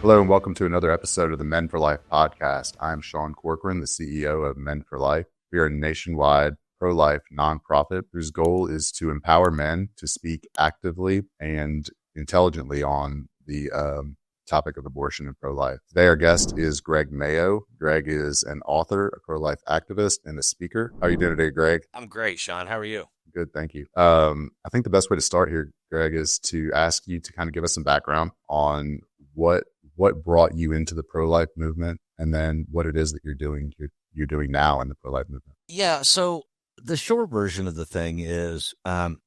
Hello and welcome to another episode of the Men for Life podcast. I'm Sean Corcoran, the CEO of Men for Life. We are a nationwide pro-life nonprofit whose goal is to empower men to speak actively and intelligently on the topic of abortion and pro-life. Today, our guest is Greg Mayo. Greg is an author, a pro-life activist, and a speaker. How are you doing today, Greg? I'm great, Sean. How are you? Good, thank you. I think the best way to start here, Greg, is to ask you to kind of give us some background on what brought you into the pro-life movement, and then what it is that you're doing now in the pro-life movement. Yeah, so the short version of the thing is,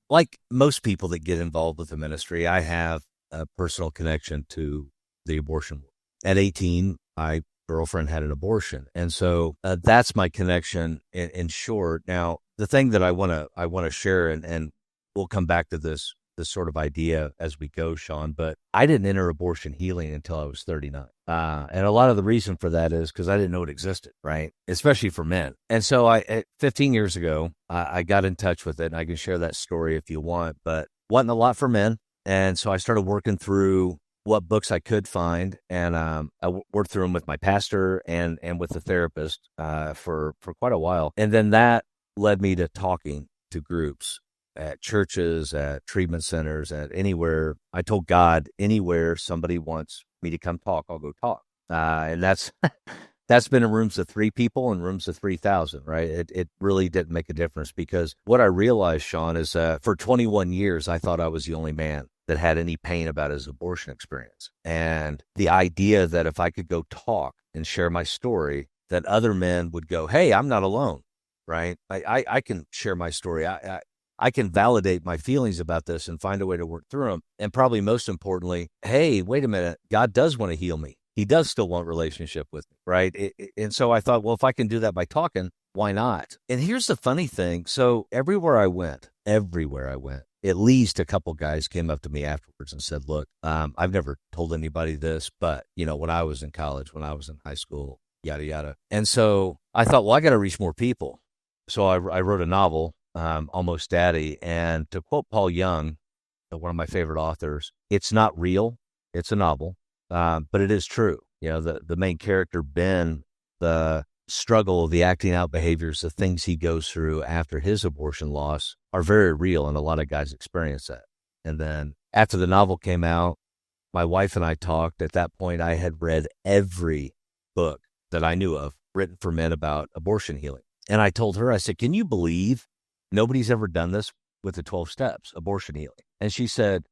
like most people that get involved with the ministry, I have a personal connection to the abortion. At 18, my girlfriend had an abortion, and so that's my connection in short. Now, the thing that I want to share, and we'll come back to this sort of idea as we go, Sean, but I didn't enter abortion healing until I was 39. And a lot of the reason for that is because I didn't know it existed, right? Especially for men. And so 15 years ago, I got in touch with it, and I can share that story if you want, but wasn't a lot for men. And so I started working through what books I could find, and I worked through them with my pastor and with the therapist for quite a while. And then that led me to talking to groups at churches, at treatment centers, at anywhere. I told God, anywhere somebody wants me to come talk, I'll go talk. And that's been in rooms of 3 people and rooms of 3,000, right? It really didn't make a difference, because what I realized, Sean, is for 21 years, I thought I was the only man that had any pain about his abortion experience. And the idea that if I could go talk and share my story, that other men would go, hey, I'm not alone, right? I can share my story. I can validate my feelings about this and find a way to work through them. And probably most importantly, hey, wait a minute, God does want to heal me. He does still want relationship with me, right? And so I thought, well, if I can do that by talking, why not? And here's the funny thing. So everywhere I went, at least a couple guys came up to me afterwards and said, look, I've never told anybody this, but, when I was in college, when I was in high school, yada, yada. And so I thought, well, I got to reach more people. So I wrote a novel, Almost Daddy. And to quote Paul Young, one of my favorite authors, it's not real. It's a novel, but it is true. The main character, Ben, the struggle of the acting out behaviors, the things he goes through after his abortion loss are very real. And a lot of guys experience that. And then after the novel came out, my wife and I talked. At that point, I had read every book that I knew of written for men about abortion healing. And I told her, I said, can you believe nobody's ever done this with the 12 steps, abortion healing? And she said,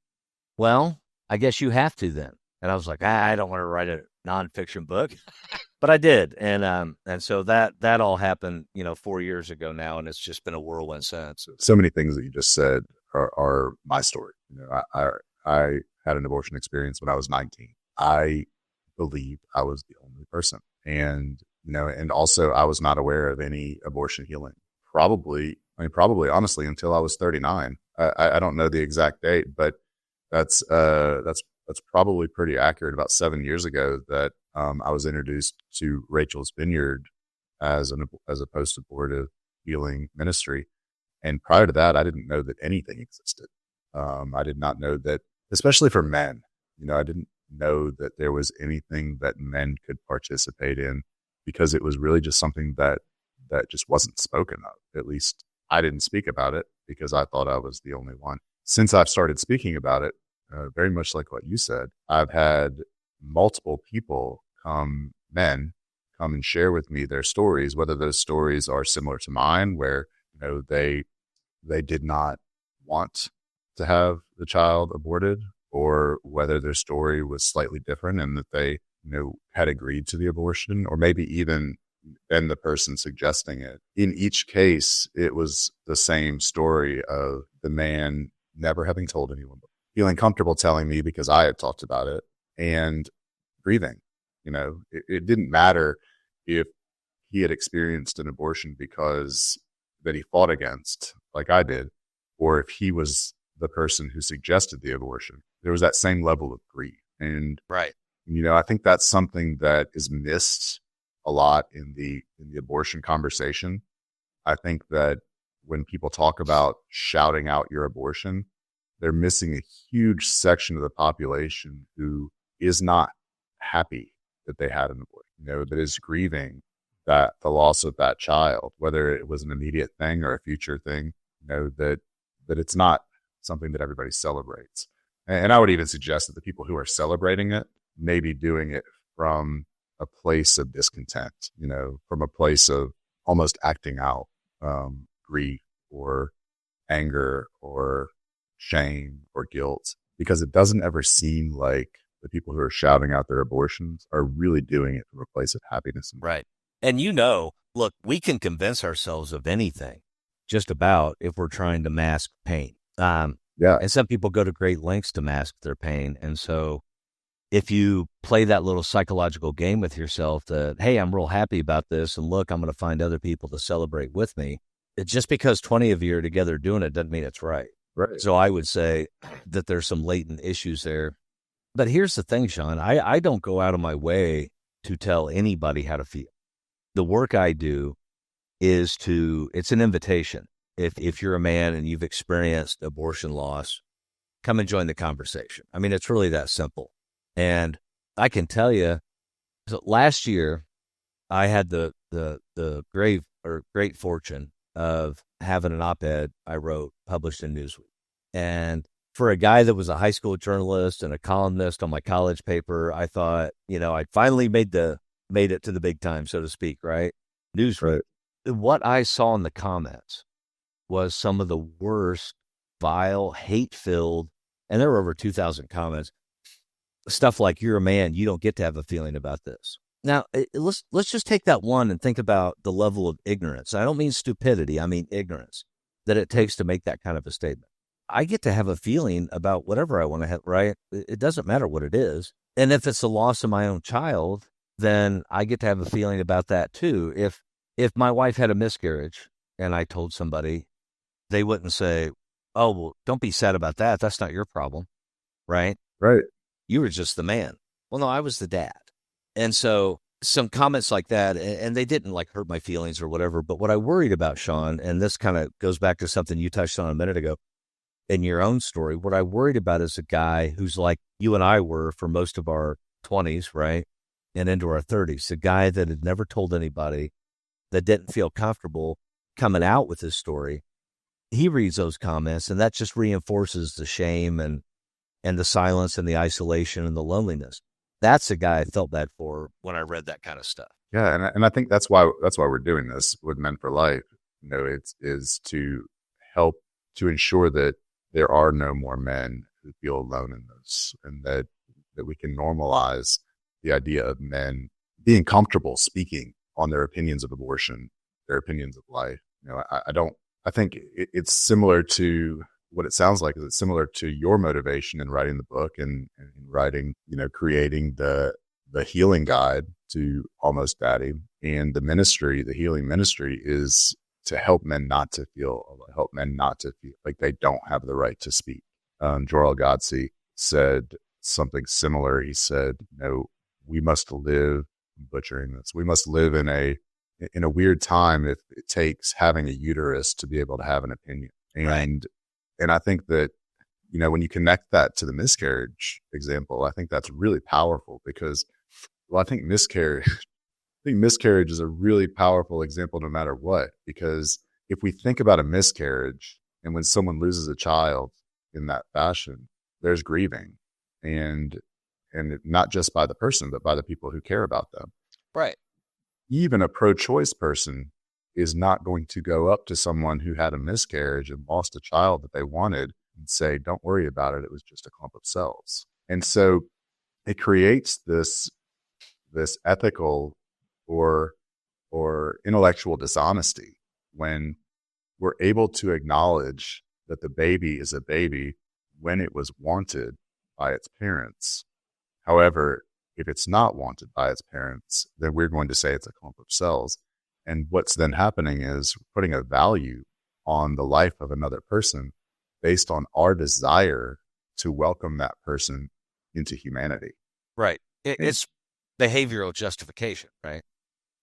well, I guess you have to then. And I was like, I don't want to write a nonfiction book, but I did. And so that all happened, 4 years ago now. And it's just been a whirlwind since. So many things that you just said are my story. I had an abortion experience when I was 19. I believed I was the only person. And, and also I was not aware of any abortion healing. Probably honestly until I was 39. I don't know the exact date, but that's probably pretty accurate. About 7 years ago that I was introduced to Rachel's Vineyard as a post-abortive healing ministry. And prior to that, I didn't know that anything existed. I did not know that, especially for men, I didn't know that there was anything that men could participate in, because it was really just something that just wasn't spoken of. At least I didn't speak about it because I thought I was the only one. Since I've started speaking about it, very much like what you said, I've had multiple people men come and share with me their stories, whether those stories are similar to mine, where, they did not want to have the child aborted, or whether their story was slightly different and that they, had agreed to the abortion, or maybe even been the person suggesting it. In each case, it was the same story of the man never having told anyone, feeling comfortable telling me because I had talked about it, and grieving. It didn't matter if he had experienced an abortion because that he fought against, like I did, or if he was the person who suggested the abortion. There was that same level of grief. And, right. I think that's something that is missed a lot in the abortion conversation. I think that when people talk about shouting out your abortion, they're missing a huge section of the population who is not happy that they had an abortion, that is grieving that the loss of that child, whether it was an immediate thing or a future thing, that it's not something that everybody celebrates. And I would even suggest that the people who are celebrating it may be doing it from a place of discontent, from a place of almost acting out grief or anger or shame or guilt, because it doesn't ever seem like the people who are shouting out their abortions are really doing it from a place of happiness. Right. And look, we can convince ourselves of anything, just about, if we're trying to mask pain. Yeah. And some people go to great lengths to mask their pain. And so if you play that little psychological game with yourself that, hey, I'm real happy about this, and look, I'm going to find other people to celebrate with me. Just because 20 of you are together doing it doesn't mean it's right. Right. So I would say that there's some latent issues there. But here's the thing, Sean, I don't go out of my way to tell anybody how to feel. The work I do it's an invitation. If you're a man and you've experienced abortion loss, come and join the conversation. I mean, it's really that simple. And I can tell you, so last year I had the great fortune of having an op-ed I wrote published in Newsweek. And for a guy that was a high school journalist and a columnist on my college paper, I thought, I'd finally made it to the big time, so to speak, right? Newsweek. Right. What I saw in the comments was some of the worst, vile, hate-filled, and there were over 2,000 comments, stuff like, you're a man, you don't get to have a feeling about this. Now, let's just take that one and think about the level of ignorance. I don't mean stupidity, I mean ignorance, that it takes to make that kind of a statement. I get to have a feeling about whatever I want to have, right? It doesn't matter what it is. And if it's the loss of my own child, then I get to have a feeling about that too. If my wife had a miscarriage and I told somebody, they wouldn't say, oh, well, don't be sad about that. That's not your problem, right? Right. You were just the man. Well, no, I was the dad. And so some comments like that, and they didn't like hurt my feelings or whatever. But what I worried about, Sean, and this kind of goes back to something you touched on a minute ago in your own story, what I worried about is a guy who's like you and I were for most of our 20s, right? And into our 30s, a guy that had never told anybody, that didn't feel comfortable coming out with his story. He reads those comments, and that just reinforces the shame and the silence and the isolation and the loneliness. That's a guy I felt bad for when I read that kind of stuff. Yeah, and I think that's why we're doing this with Men for Life. Is to help to ensure that there are no more men who feel alone in this, and that we can normalize the idea of men being comfortable speaking on their opinions of abortion, their opinions of life. I think it's similar to what it sounds like. Is it's similar to your motivation in writing the book and writing, creating the healing guide to Almost Daddy, and the healing ministry is to help men not to feel like they don't have the right to speak. Joel Godsey said something similar. He said, we must live, butchering this, we must live in a weird time if it takes having a uterus to be able to have an opinion. And I think that, when you connect that to the miscarriage example, I think that's really powerful because, I think miscarriage is a really powerful example no matter what, because if we think about a miscarriage and when someone loses a child in that fashion, there's grieving, and not just by the person, but by the people who care about them. Right. Even a pro-choice person is not going to go up to someone who had a miscarriage and lost a child that they wanted and say, don't worry about it, it was just a clump of cells. And so it creates this ethical or intellectual dishonesty when we're able to acknowledge that the baby is a baby when it was wanted by its parents. However, if it's not wanted by its parents, then we're going to say it's a clump of cells. And what's then happening is putting a value on the life of another person based on our desire to welcome that person into humanity. Right. It's behavioral justification, right?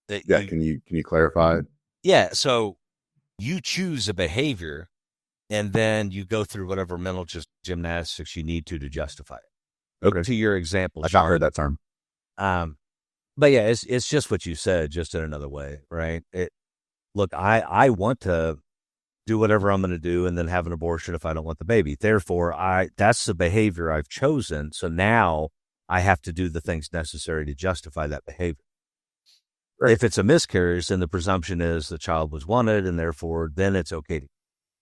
Can you clarify it? Yeah. So you choose a behavior and then you go through whatever mental gymnastics you need to justify it. Okay. To your example, I've not heard that term. But yeah, it's just what you said, just in another way, right? Look, I want to do whatever I'm going to do and then have an abortion if I don't want the baby. Therefore, that's the behavior I've chosen. So now I have to do the things necessary to justify that behavior. Right. If it's a miscarriage, then the presumption is the child was wanted, and therefore then it's okay to,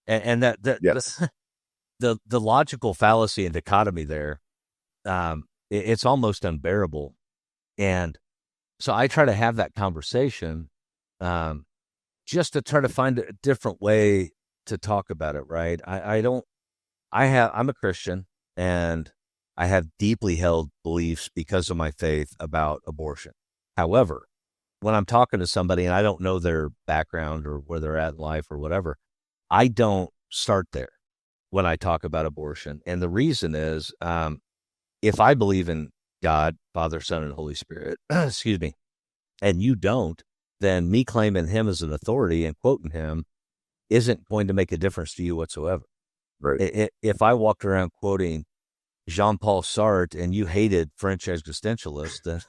and that Yes. the logical fallacy and dichotomy there, it's almost unbearable. And so I try to have that conversation, just to try to find a different way to talk about it. Right. I'm a Christian, and I have deeply held beliefs because of my faith about abortion. However, when I'm talking to somebody and I don't know their background or where they're at in life or whatever, I don't start there when I talk about abortion. And the reason is, if I believe in God, Father, Son, and Holy Spirit, excuse me, and you don't, then me claiming him as an authority and quoting him isn't going to make a difference to you whatsoever. Right. If I walked around quoting Jean-Paul Sartre and you hated French existentialists, then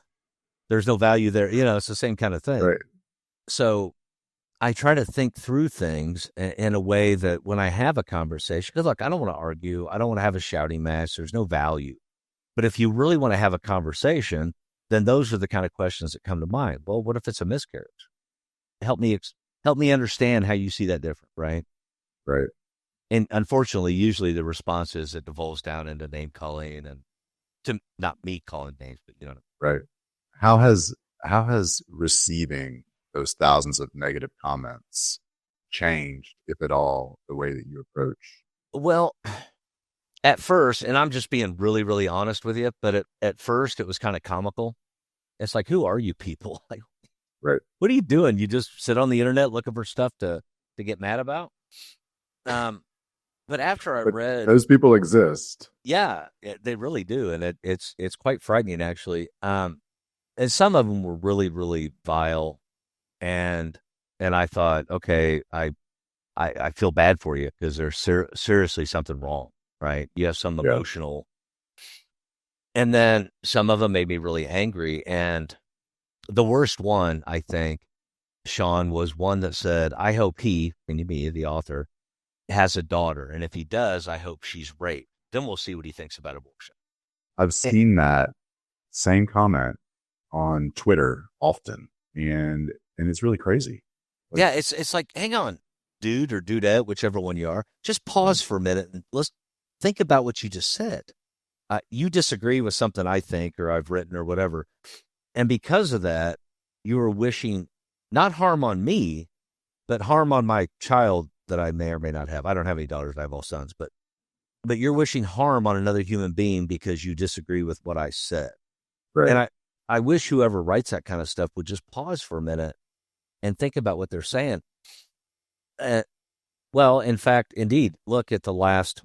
there's no value there. It's the same kind of thing. Right. So I try to think through things in a way that when I have a conversation, because look, I don't want to argue. I don't want to have a shouting match. There's no value. But if you really want to have a conversation, then those are the kind of questions that come to mind. Well, what if it's a miscarriage? Help me understand how you see that different, right? Right. And unfortunately, usually the response is it devolves down into name calling, and to not me calling names, but Right. How has receiving those thousands of negative comments changed, if at all, the way that you approach? Well, at first, and I'm just being really, really honest with you, but at first it was kind of comical. It's like, who are you people? Like, right. What are you doing? You just sit on the internet looking for stuff to get mad about? But after I read, those people exist. Yeah, they really do, and it's quite frightening, actually. And some of them were really, really vile, and I thought, okay, I feel bad for you because there's seriously something wrong, right? You have some emotional, and then some of them made me really angry. And the worst one, I think, Sean, was one that said, I hope he, meaning me, the author, has a daughter. And if he does, I hope she's raped. Then we'll see what he thinks about abortion. I've seen that same comment on Twitter often. And it's really crazy. Yeah, it's like, hang on, dude or dudette, whichever one you are. Just pause for a minute and let's think about what you just said. You disagree with something I think or I've written or whatever. And because of that, you are wishing not harm on me, but harm on my child that I may or may not have. I don't have any daughters. I have all sons. But you're wishing harm on another human being because you disagree with what I said. Right. And I wish whoever writes that kind of stuff would just pause for a minute and think about what they're saying. Well, in fact, indeed, look at the last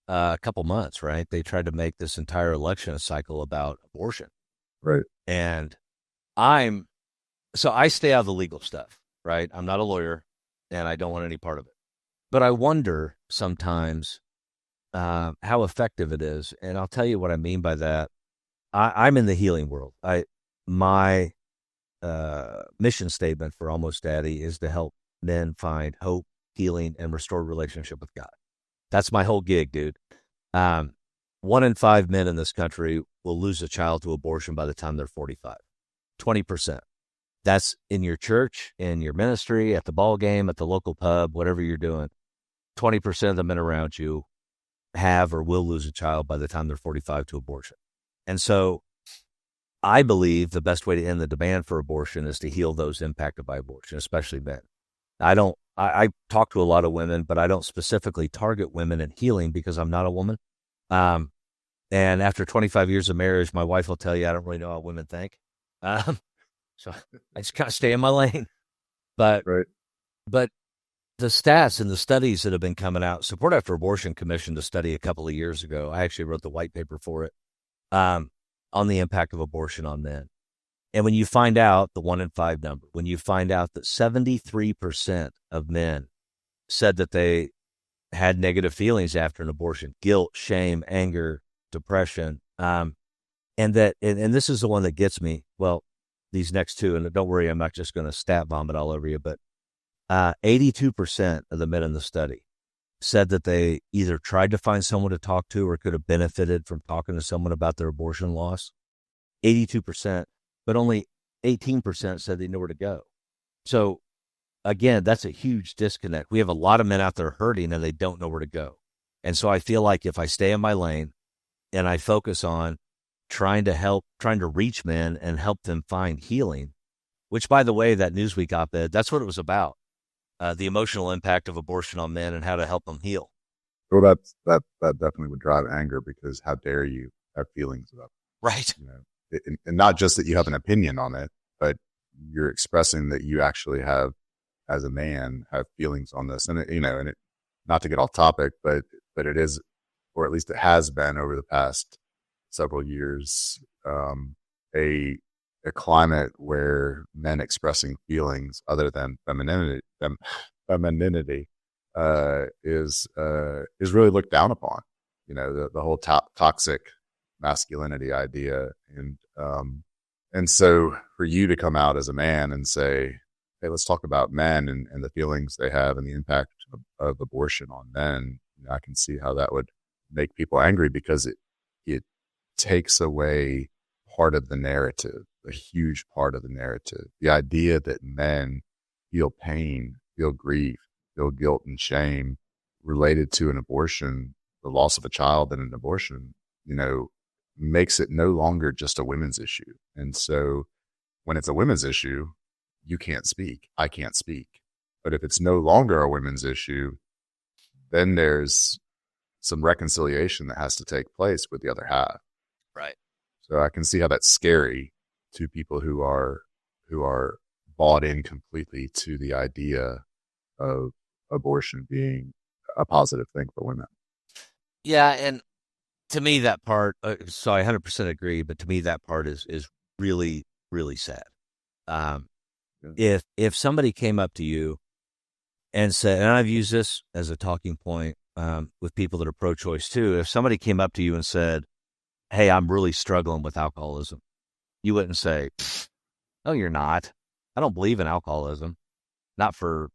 couple months, right? They tried to make this entire election cycle about abortion. Right. And I stay out of the legal stuff, right? I'm not a lawyer and I don't want any part of it. But I wonder sometimes how effective it is. And I'll tell you what I mean by that. I'm in the healing world. My mission statement for Almost Daddy is to help men find hope, healing, and restore relationship with God. That's my whole gig, dude. 1 in 5 men in this country will lose a child to abortion by the time they're 45. 20%. That's in your church, in your ministry, at the ball game, at the local pub, whatever you're doing. 20% of the men around you have or will lose a child by the time they're 45 to abortion. And so I believe the best way to end the demand for abortion is to heal those impacted by abortion, especially men. I talk to a lot of women, but I don't specifically target women in healing because I'm not a woman. And after 25 years of marriage, my wife will tell you, I don't really know how women think. So I just kind of stay in my lane. But the stats and the studies that have been coming out, Support After Abortion commissioned a study a couple of years ago. I actually wrote the white paper for it, on the impact of abortion on men. And when you find out the 1 in 5 number, when you find out that 73% of men said that they had negative feelings after an abortion, guilt, shame, anger, depression, and and this is the one that gets me. Well, these next two, and don't worry, I'm not just going to stat vomit all over you, but 82% of the men in the study said that they either tried to find someone to talk to or could have benefited from talking to someone about their abortion loss. 82%, but only 18% said they knew where to go. So again, that's a huge disconnect. We have a lot of men out there hurting and they don't know where to go. And so I feel like if I stay in my lane and I focus on trying to reach men and help them find healing, which, by the way, that Newsweek op-ed, that's what it was about. The emotional impact of abortion on men and how to help them heal. Well, that definitely would drive anger, because how dare you have feelings about it? Right. And not just that you have an opinion on it, but you're expressing that you actually have, as a man, have feelings on this. And it, not to get off topic, but it is, or at least it has been over the past several years, a climate where men expressing feelings other than femininity is really looked down upon. The whole toxic masculinity idea, and so for you to come out as a man and say, hey, let's talk about men and the feelings they have and the impact of abortion on men, I can see how that would make people angry, because it takes away part of the narrative, a huge part of the narrative. The idea that men feel pain, feel grief, feel guilt and shame related to an abortion, the loss of a child and an abortion, makes it no longer just a women's issue. And so when it's a women's issue, you can't speak, I can't speak. But if it's no longer a women's issue, then there's some reconciliation that has to take place with the other half. Right. So I can see how that's scary to people who are bought in completely to the idea of abortion being a positive thing for women. Yeah, and to me that part, so I 100% agree, but to me that part is really, really sad. If somebody came up to you and said, and I've used this as a talking point with people that are pro-choice too, if somebody came up to you and said, hey, I'm really struggling with alcoholism, you wouldn't say, no, you're not. I don't believe in alcoholism. Not for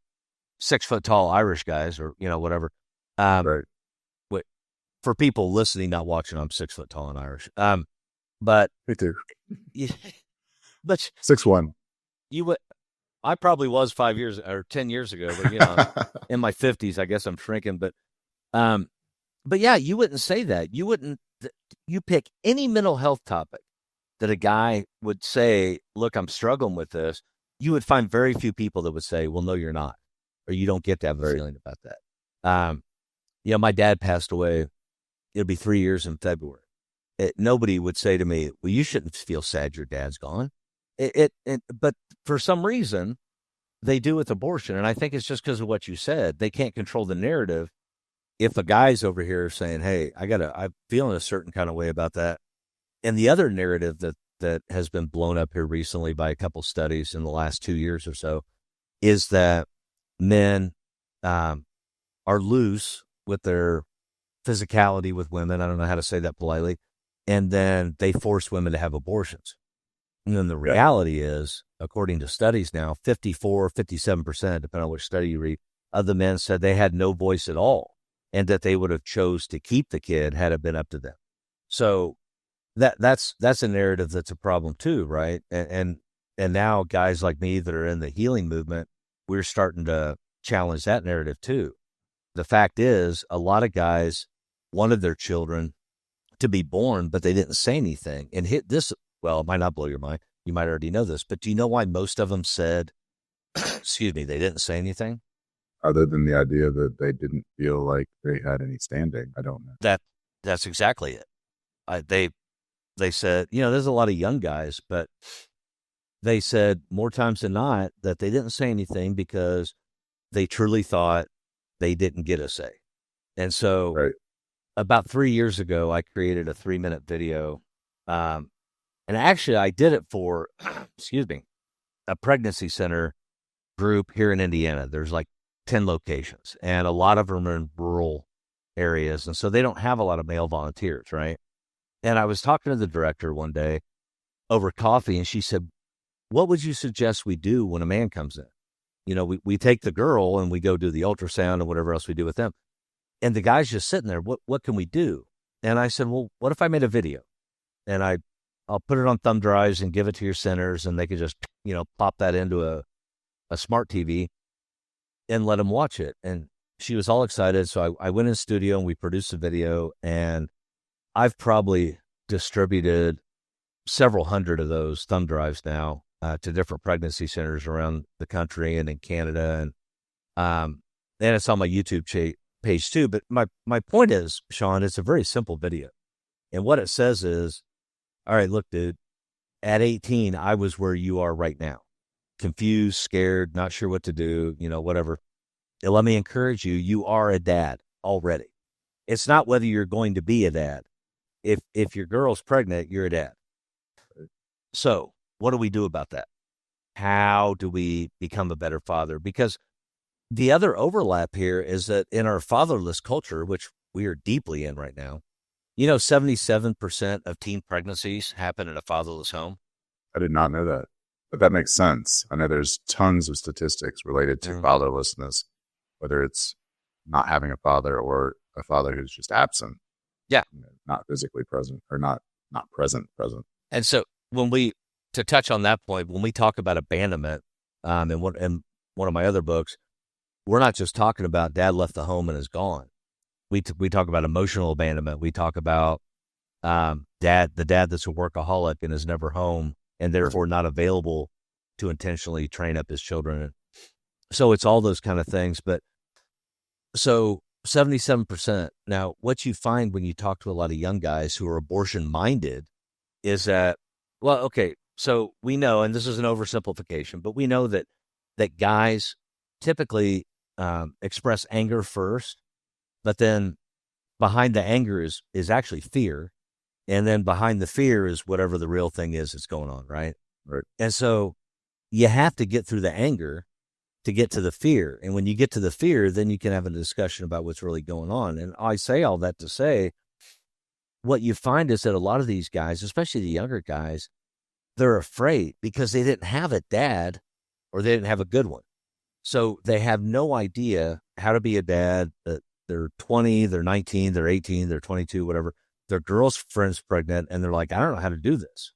6 foot tall Irish guys or, whatever. Right. For people listening, not watching, I'm 6 foot tall and Irish. But me too. But 6'1". I probably was 5 years or 10 years ago, but in my 50s, I guess I'm shrinking. But yeah, you wouldn't say that. You pick any mental health topic that a guy would say, look, I'm struggling with this. You would find very few people that would say, well, no, you're not, or you don't get to have a feeling about that. My dad passed away. It'll be 3 years in February. Nobody would say to me, well, you shouldn't feel sad your dad's gone. But for some reason, they do with abortion. And I think it's just because of what you said. They can't control the narrative. If a guy's over here saying, hey, I'm feeling a certain kind of way about that. And the other narrative that has been blown up here recently by a couple studies in the last 2 years or so is that men are loose with their physicality with women. I don't know how to say that politely. And then they force women to have abortions. And then the reality is, according to studies now, 54, 57%, depending on which study you read, of the men said they had no voice at all and that they would have chose to keep the kid had it been up to them. So that's a narrative that's a problem too, right? And now guys like me that are in the healing movement, we're starting to challenge that narrative too. The fact is, a lot of guys wanted their children to be born, but they didn't say anything. And well, it might not blow your mind. You might already know this, but do you know why most of them said, excuse me, they didn't say anything? Other than the idea that they didn't feel like they had any standing. I don't know. That's exactly it. They said, there's a lot of young guys, but they said more times than not that they didn't say anything because they truly thought they didn't get a say. And so about 3 years ago, I created a 3-minute video. And actually I did it for, excuse me, a pregnancy center group here in Indiana. There's like 10 locations and a lot of them are in rural areas. And so they don't have a lot of male volunteers. Right. And I was talking to the director one day over coffee, and she said, what would you suggest we do when a man comes in? We take the girl and we go do the ultrasound and whatever else we do with them. And the guy's just sitting there. What can we do? And I said, well, what if I made a video and I'll put it on thumb drives and give it to your centers, and they could just, pop that into a smart TV and let them watch it. And she was all excited. So I went in the studio and we produced a video, and I've probably distributed several hundred of those thumb drives now to different pregnancy centers around the country and in Canada. And it's on my YouTube page too. But my point is, Sean, it's a very simple video. And what it says is, all right, look, dude, at 18, I was where you are right now. Confused, scared, not sure what to do, whatever. And let me encourage you, you are a dad already. It's not whether you're going to be a dad. If your girl's pregnant, you're a dad. So what do we do about that? How do we become a better father? Because the other overlap here is that in our fatherless culture, which we are deeply in right now, 77% of teen pregnancies happen in a fatherless home. I did not know that, but that makes sense. I know there's tons of statistics related to fatherlessness, whether it's not having a father or a father who's just absent. Yeah. Not physically present, or not present. And so to touch on that point, when we talk about abandonment, in one of my other books, we're not just talking about dad left the home and is gone. We talk about emotional abandonment. We talk about the dad that's a workaholic and is never home and therefore not available to intentionally train up his children. So it's all those kind of things. But so 77%. Now, what you find when you talk to a lot of young guys who are abortion minded is that, well, okay, so we know, and this is an oversimplification, but we know that guys typically express anger first, but then behind the anger is actually fear. And then behind the fear is whatever the real thing is that's going on, right? Right. And so you have to get through the anger to get to the fear. And when you get to the fear, then you can have a discussion about what's really going on. And I say all that to say, what you find is that a lot of these guys, especially the younger guys, they're afraid because they didn't have a dad or they didn't have a good one. So they have no idea how to be a dad. They're 20, they're 19, they're 18, they're 22, whatever. Their girlfriend's pregnant, and they're like, I don't know how to do this.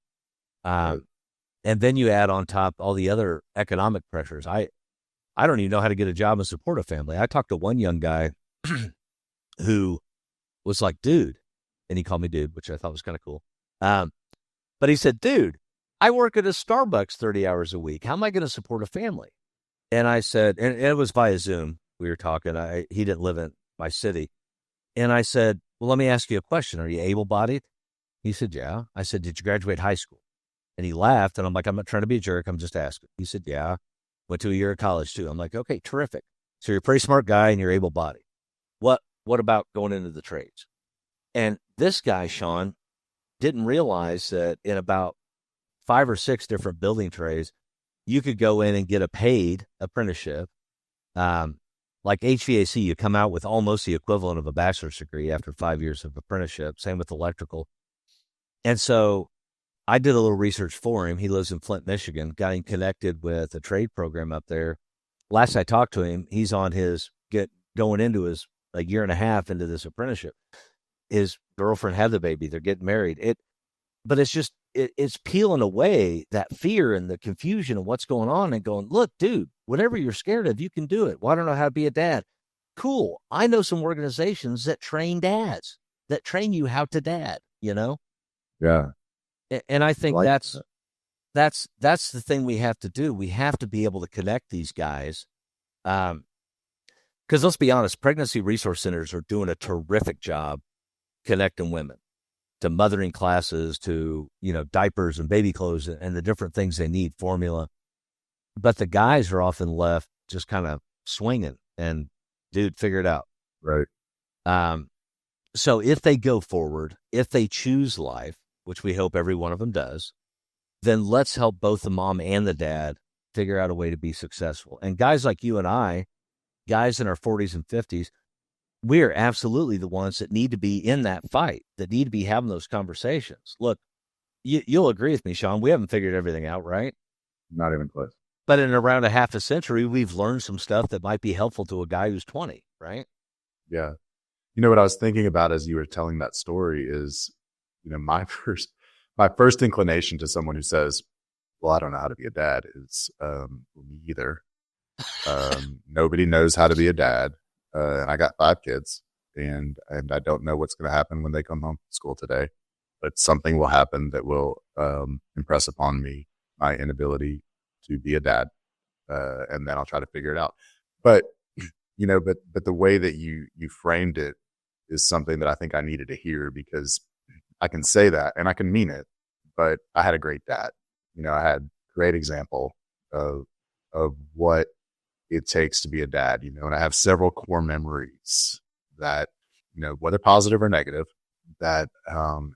And then you add on top all the other economic pressures. I don't even know how to get a job and support a family. I talked to one young guy who was like, dude, and he called me dude, which I thought was kind of cool. But he said, dude, I work at a Starbucks 30 hours a week. How am I going to support a family? And I said, and it was via Zoom. We were talking. He didn't live in my city. And I said, well, let me ask you a question. Are you able-bodied? He said, yeah. I said, did you graduate high school? And he laughed. And I'm like, I'm not trying to be a jerk. I'm just asking. He said, yeah. Went to a year of college too. I'm like, okay, terrific. So you're a pretty smart guy and you're able-bodied. What about going into the trades? And this guy, Sean, didn't realize that in about 5 or 6 different building trades, you could go in and get a paid apprenticeship. Like HVAC, you come out with almost the equivalent of a bachelor's degree after 5 years of apprenticeship. Same with electrical. And so I did a little research for him. He lives in Flint, Michigan, got him connected with a trade program up there. Last I talked to him, he's on going into his a year and a half into this apprenticeship. His girlfriend had the baby. They're getting married. But it's just, it's peeling away that fear and the confusion of what's going on and going, look, dude, whatever you're scared of, you can do it. Well, I don't know how to be a dad. Cool. I know some organizations that train dads, that train you how to dad, Yeah. And I think that's the thing we have to do. We have to be able to connect these guys. Because let's be honest, pregnancy resource centers are doing a terrific job connecting women to mothering classes, to, diapers and baby clothes and the different things they need, formula. But the guys are often left just kind of swinging and, dude, figure it out. Right. So if they go forward, if they choose life, which we hope every one of them does, then let's help both the mom and the dad figure out a way to be successful. And guys like you and I, guys in our 40s and 50s, we're absolutely the ones that need to be in that fight, that need to be having those conversations. Look, you'll agree with me, Sean. We haven't figured everything out, right? Not even close. But in around a half a century, we've learned some stuff that might be helpful to a guy who's 20, right? Yeah. You know what I was thinking about as you were telling that story is, my first inclination to someone who says, "Well, I don't know how to be a dad," is me either. Nobody knows how to be a dad, and I got 5 kids, and I don't know what's going to happen when they come home from school today, but something will happen that will impress upon me my inability to be a dad, and then I'll try to figure it out. But but the way that you framed it is something that I think I needed to hear, because I can say that and I can mean it, but I had a great dad. I had a great example of what it takes to be a dad, and I have several core memories that, whether positive or negative, that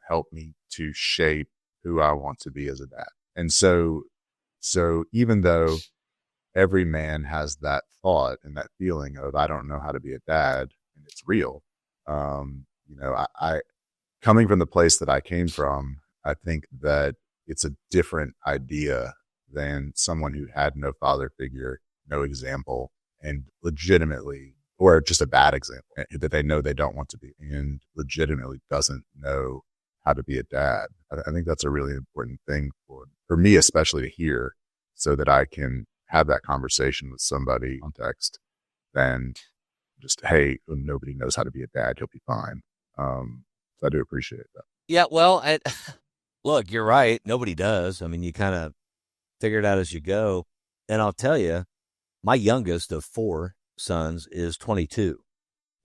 help me to shape who I want to be as a dad. And so even though every man has that thought and that feeling of, I don't know how to be a dad, and it's real. I coming from the place that I came from, I think that it's a different idea than someone who had no father figure, no example, and legitimately, or just a bad example that they know they don't want to be, and legitimately doesn't know how to be a dad. I think that's a really important thing for me, especially to hear, so that I can have that conversation with somebody context than just, hey, nobody knows how to be a dad, he'll be fine. So I do appreciate that. Yeah, well, look, you're right. Nobody does. I mean, you kind of figure it out as you go. And I'll tell you, my youngest of 4 sons is 22.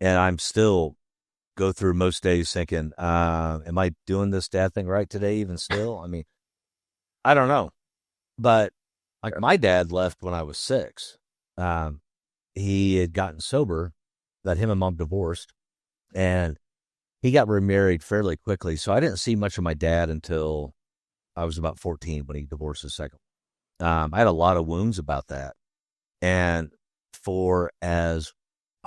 And I'm still go through most days thinking, am I doing this dad thing right today even still? I mean, I don't know. But like my dad left when I was 6. He had gotten sober, that him and mom divorced, and he got remarried fairly quickly. So I didn't see much of my dad until I was about 14 when he divorced his second. I had a lot of wounds about that. And for as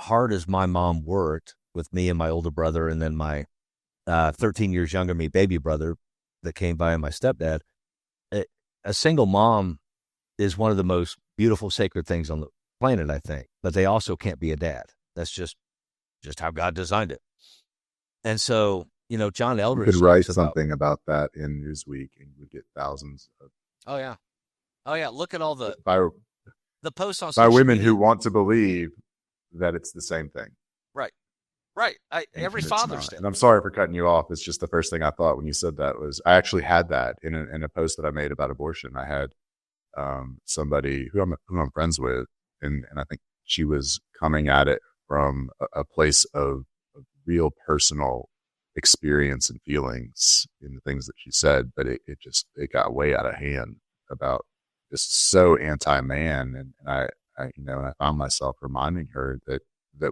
hard as my mom worked with me and my older brother, and then my 13 years younger me baby brother that came by, and my stepdad, a single mom is one of the most beautiful, sacred things on the planet, I think. But they also can't be a dad. That's just how God designed it. And so, John Eldredge, you could write something about that in Newsweek, and you would get thousands of. Oh yeah. Look at all the posts on by women media. Who want to believe that it's the same thing. Right. Every Father's Day. And I'm sorry for cutting you off. It's just the first thing I thought when you said that was, I actually had that in a post that I made about abortion. I had somebody who I'm friends with, and I think she was coming at it from a place of real personal experience and feelings in the things that she said, but it got way out of hand about just so anti-man. And I found myself reminding her that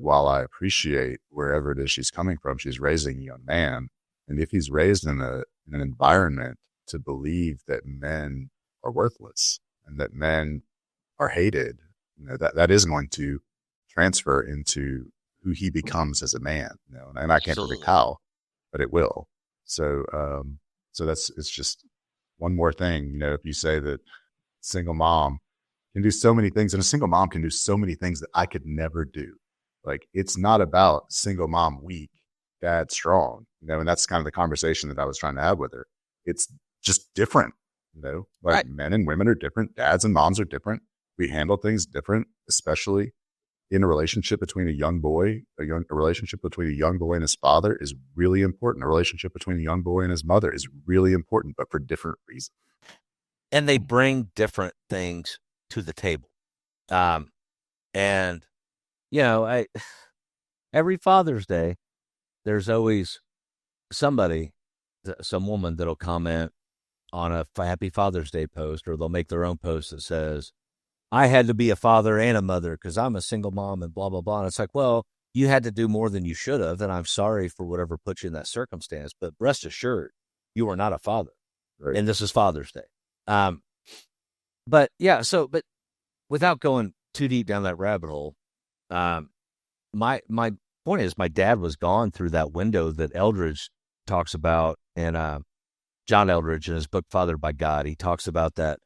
while I appreciate wherever it is she's coming from, she's raising a young man. And if he's raised in an environment to believe that men are worthless and that men are hated, that is going to transfer into who he becomes as a man, and I can't predict how, but it will. So it's just one more thing, if you say that single mom can do so many things, and a single mom can do so many things that I could never do. Like, it's not about single mom weak, dad strong, and that's kind of the conversation that I was trying to have with her. It's just different, right. Men and women are different. Dads and moms are different. We handle things different, especially in a relationship between a young boy. A relationship between a young boy and his father is really important. A relationship between a young boy and his mother is really important, but for different reasons. And they bring different things to the table. And every Father's Day, there's always somebody, some woman that'll comment on a Happy Father's Day post, or they'll make their own post that says, I had to be a father and a mother because I'm a single mom and blah, blah, blah. And it's like, well, you had to do more than you should have. And I'm sorry for whatever put you in that circumstance, but rest assured, you are not a father. Right. And this is Father's Day. But without going too deep down that rabbit hole, my point is, my dad was gone through that window that Eldridge talks about, and John Eldridge in his book Fathered by God, he talks about that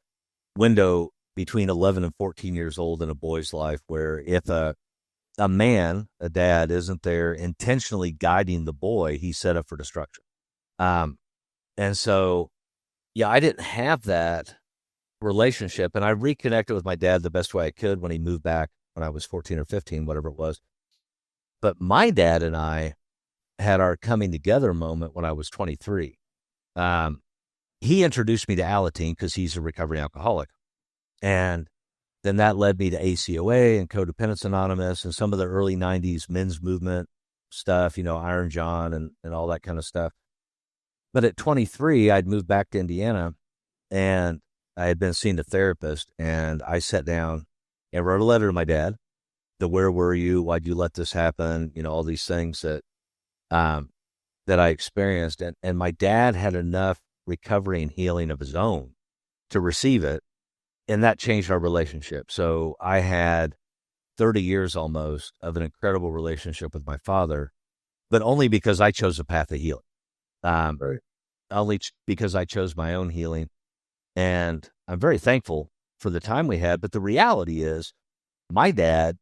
window between 11 and 14 years old in a boy's life, where if a man, a dad, isn't there intentionally guiding the boy, he's set up for destruction. And so, yeah, I didn't have that relationship, and I reconnected with my dad the best way I could when he moved back when I was 14 or 15, whatever it was. But my dad and I had our coming together moment when I was 23. He introduced me to Alateen because he's a recovering alcoholic. And then that led me to ACOA and Codependence Anonymous and some of the early 90s men's movement stuff, Iron John and all that kind of stuff. But at 23, I'd moved back to Indiana, and I had been seeing a therapist, and I sat down and wrote a letter to my dad. Where were you? Why'd you let this happen? All these things that I experienced. And my dad had enough recovery and healing of his own to receive it. And that changed our relationship. So I had 30 years almost of an incredible relationship with my father, but only because I chose a path of healing. Right. Only because I chose my own healing. And I'm very thankful for the time we had. But the reality is, my dad,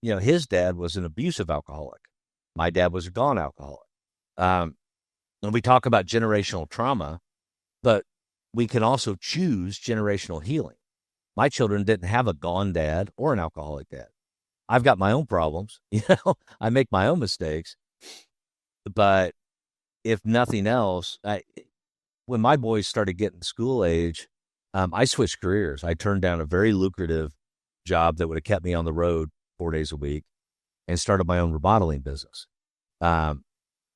his dad was an abusive alcoholic. My dad was a gone alcoholic. And we talk about generational trauma, but we can also choose generational healing. My children didn't have a gone dad or an alcoholic dad. I've got my own problems. I make my own mistakes. But if nothing else, when my boys started getting school age, I switched careers. I turned down a very lucrative job that would have kept me on the road 4 days a week and started my own remodeling business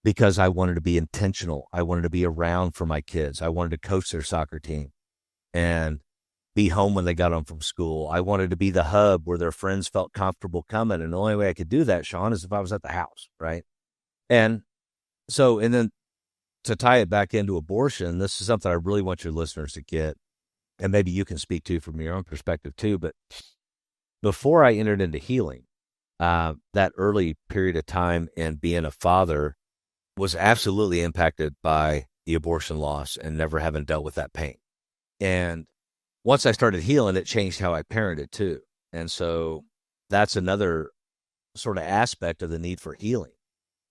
because I wanted to be intentional. I wanted to be around for my kids. I wanted to coach their soccer team and be home when they got home from school. I wanted to be the hub where their friends felt comfortable coming. And the only way I could do that, Sean, is if I was at the house, right? And then to tie it back into abortion, this is something I really want your listeners to get, and maybe you can speak to from your own perspective too, but before I entered into healing, that early period of time and being a father was absolutely impacted by the abortion loss and never having dealt with that pain. And once I started healing, it changed how I parented too. And so that's another sort of aspect of the need for healing.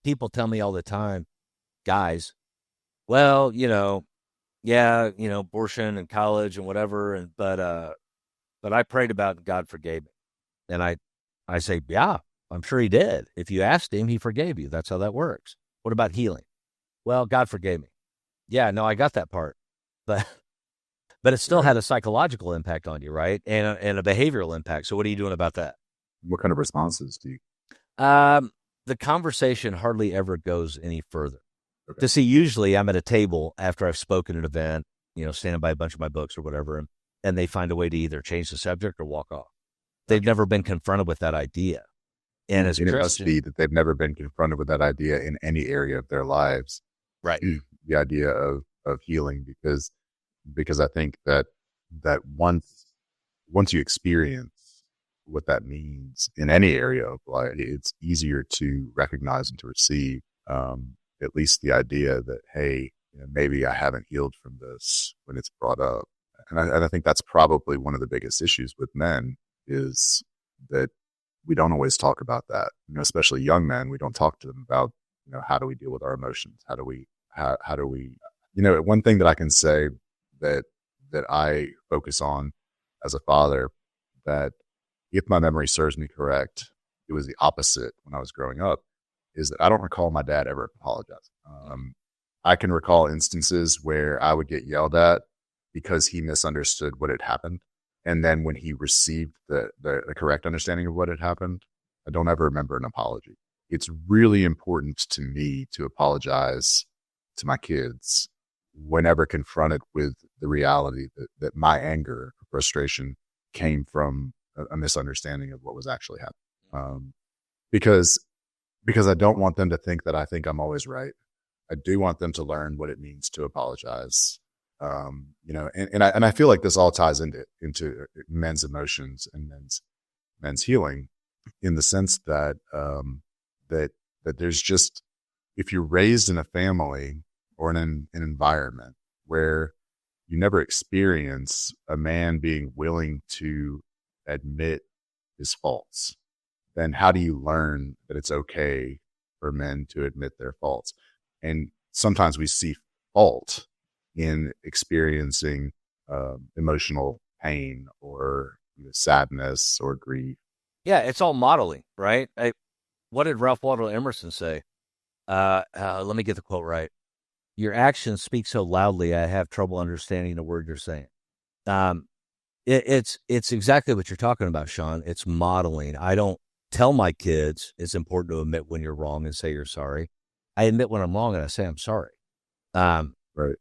People tell me all the time, guys, well, abortion and college and whatever, but I prayed about it and God forgave me. And I say, yeah, I'm sure he did. If you asked him, he forgave you. That's how that works. What about healing? Well, God forgave me. Yeah, no, I got that part. But it still had a psychological impact on you, right? And a behavioral impact. So what are you doing about that? What kind of responses do you? The conversation hardly ever goes any further. Okay. To see, usually I'm at a table after I've spoken at an event, standing by a bunch of my books or whatever, and they find a way to either change the subject or walk off. They've never been confronted with that idea. And as it must be that they've never been confronted with that idea in any area of their lives. Right. The idea of healing, because I think that once you experience what that means in any area of life, it's easier to recognize and to receive at least the idea that, hey, maybe I haven't healed from this when it's brought up. And I think that's probably one of the biggest issues with men is that we don't always talk about that, especially young men. We don't talk to them about, how do we deal with our emotions? How do we, one thing that I can say that I focus on as a father, that if my memory serves me correct, it was the opposite when I was growing up, is that I don't recall my dad ever apologizing. I can recall instances where I would get yelled at because he misunderstood what had happened. And then when he received the correct understanding of what had happened, I don't ever remember an apology. It's really important to me to apologize to my kids whenever confronted with the reality that my anger or frustration came from a misunderstanding of what was actually happening. Because I don't want them to think that I think I'm always right. I do want them to learn what it means to apologize. And I feel like this all ties into men's emotions and men's healing, in the sense that that there's just, if you're raised in a family or in an environment where you never experience a man being willing to admit his faults, then how do you learn that it's okay for men to admit their faults? And sometimes we see fault in experiencing emotional pain or sadness or grief. Yeah, it's all modeling, right? What did Ralph Waldo Emerson say? Let me get the quote right. Your actions speak so loudly, I have trouble understanding the word you're saying. Um, it's exactly what you're talking about, Sean. It's modeling. I don't tell my kids it's important to admit when you're wrong and say you're sorry. I admit when I'm wrong and I say I'm sorry. Right.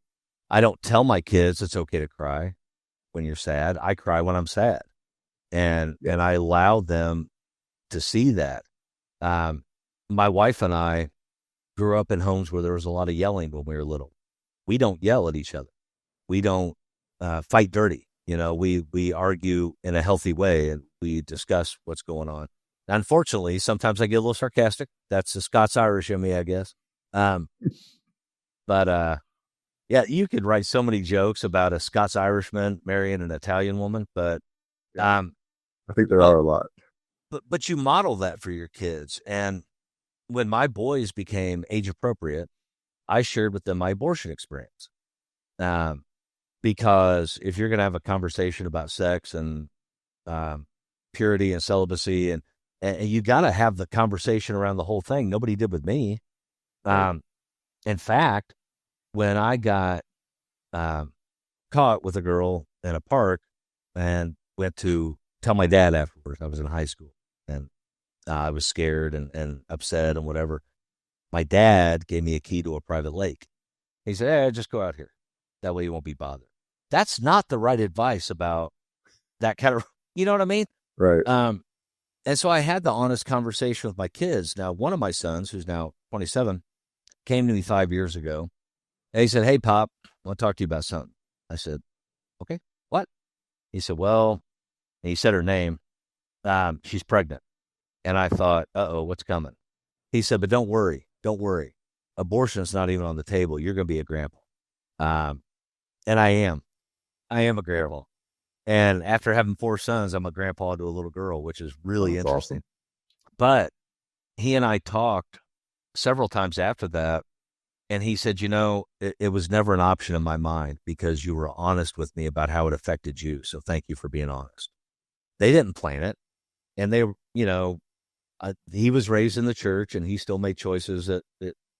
I don't tell my kids it's okay to cry when you're sad. I cry when I'm sad, and I allow them to see that. My wife and I grew up in homes where there was a lot of yelling when we were little. We don't yell at each other. We don't fight dirty. We argue in a healthy way and we discuss what's going on. Unfortunately, sometimes I get a little sarcastic. That's the Scots-Irish in me, I guess. But yeah, you could write so many jokes about a Scots-Irishman marrying an Italian woman, but I think there are a lot. But you model that for your kids. And when my boys became age appropriate, I shared with them my abortion experience. Because if you're going to have a conversation about sex and purity and celibacy, and you got to have the conversation around the whole thing. Nobody did with me. In fact, when I got caught with a girl in a park and went to tell my dad afterwards, I was in high school, and I was scared and upset and whatever. My dad gave me a key to a private lake. He said, hey, just go out here. That way you won't be bothered. That's not the right advice about that kind of, you know what I mean? Right. And so I had the honest conversation with my kids. Now, one of my sons, who's now 27, came to me 5 years ago. And he said, hey, Pop, I want to talk to you about something. I said, okay, what? He said, well, and he said her name. She's pregnant. And I thought, uh-oh, what's coming? He said, but don't worry. Don't worry. Abortion's not even on the table. You're going to be a grandpa. And I am. I am a grandpa. Yeah. And after having 4 sons, I'm a grandpa to a little girl, which is really interesting. Awesome. But he and I talked several times after that. And he said, it was never an option in my mind because you were honest with me about how it affected you. So thank you for being honest. They didn't plan it. And they, he was raised in the church and he still made choices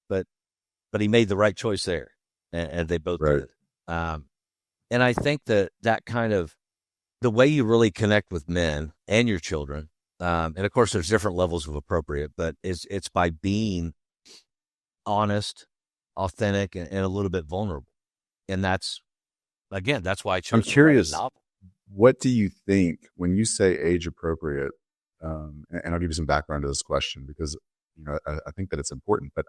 but he made the right choice there. And they both did. And I think that kind of the way you really connect with men and your children, and of course there's different levels of appropriate, but it's by being honest, authentic, and a little bit vulnerable. And that's why I chose. I'm curious, what do you think when you say age appropriate? And I'll give you some background to this question because I think that it's important. But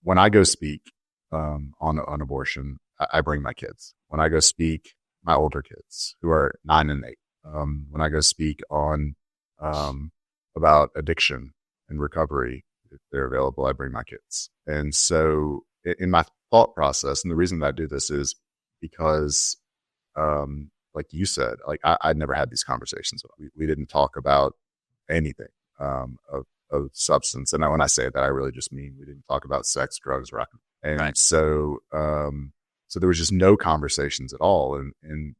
when I go speak on abortion, I bring my kids. When I go speak, my older kids who are 9 and 8. When I go speak on about addiction and recovery, if they're available, I bring my kids. And so in my thought process, and the reason that I do this is because, like you said, like I'd never had these conversations. We didn't talk about anything of substance. And when I say that, I really just mean we didn't talk about sex, drugs, rock. And right. So there was just no conversations at all. And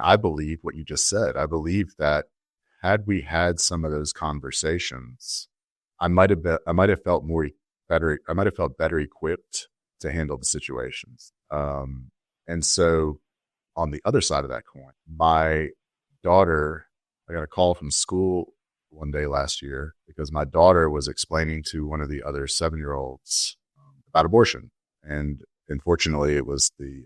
I believe what you just said. I believe that had we had some of those conversations, I might have felt better. I might have felt better equipped to handle the situations. And so on the other side of that coin, my daughter, I got a call from school one day last year because my daughter was explaining to one of the other 7-year-olds about abortion. And unfortunately, it was the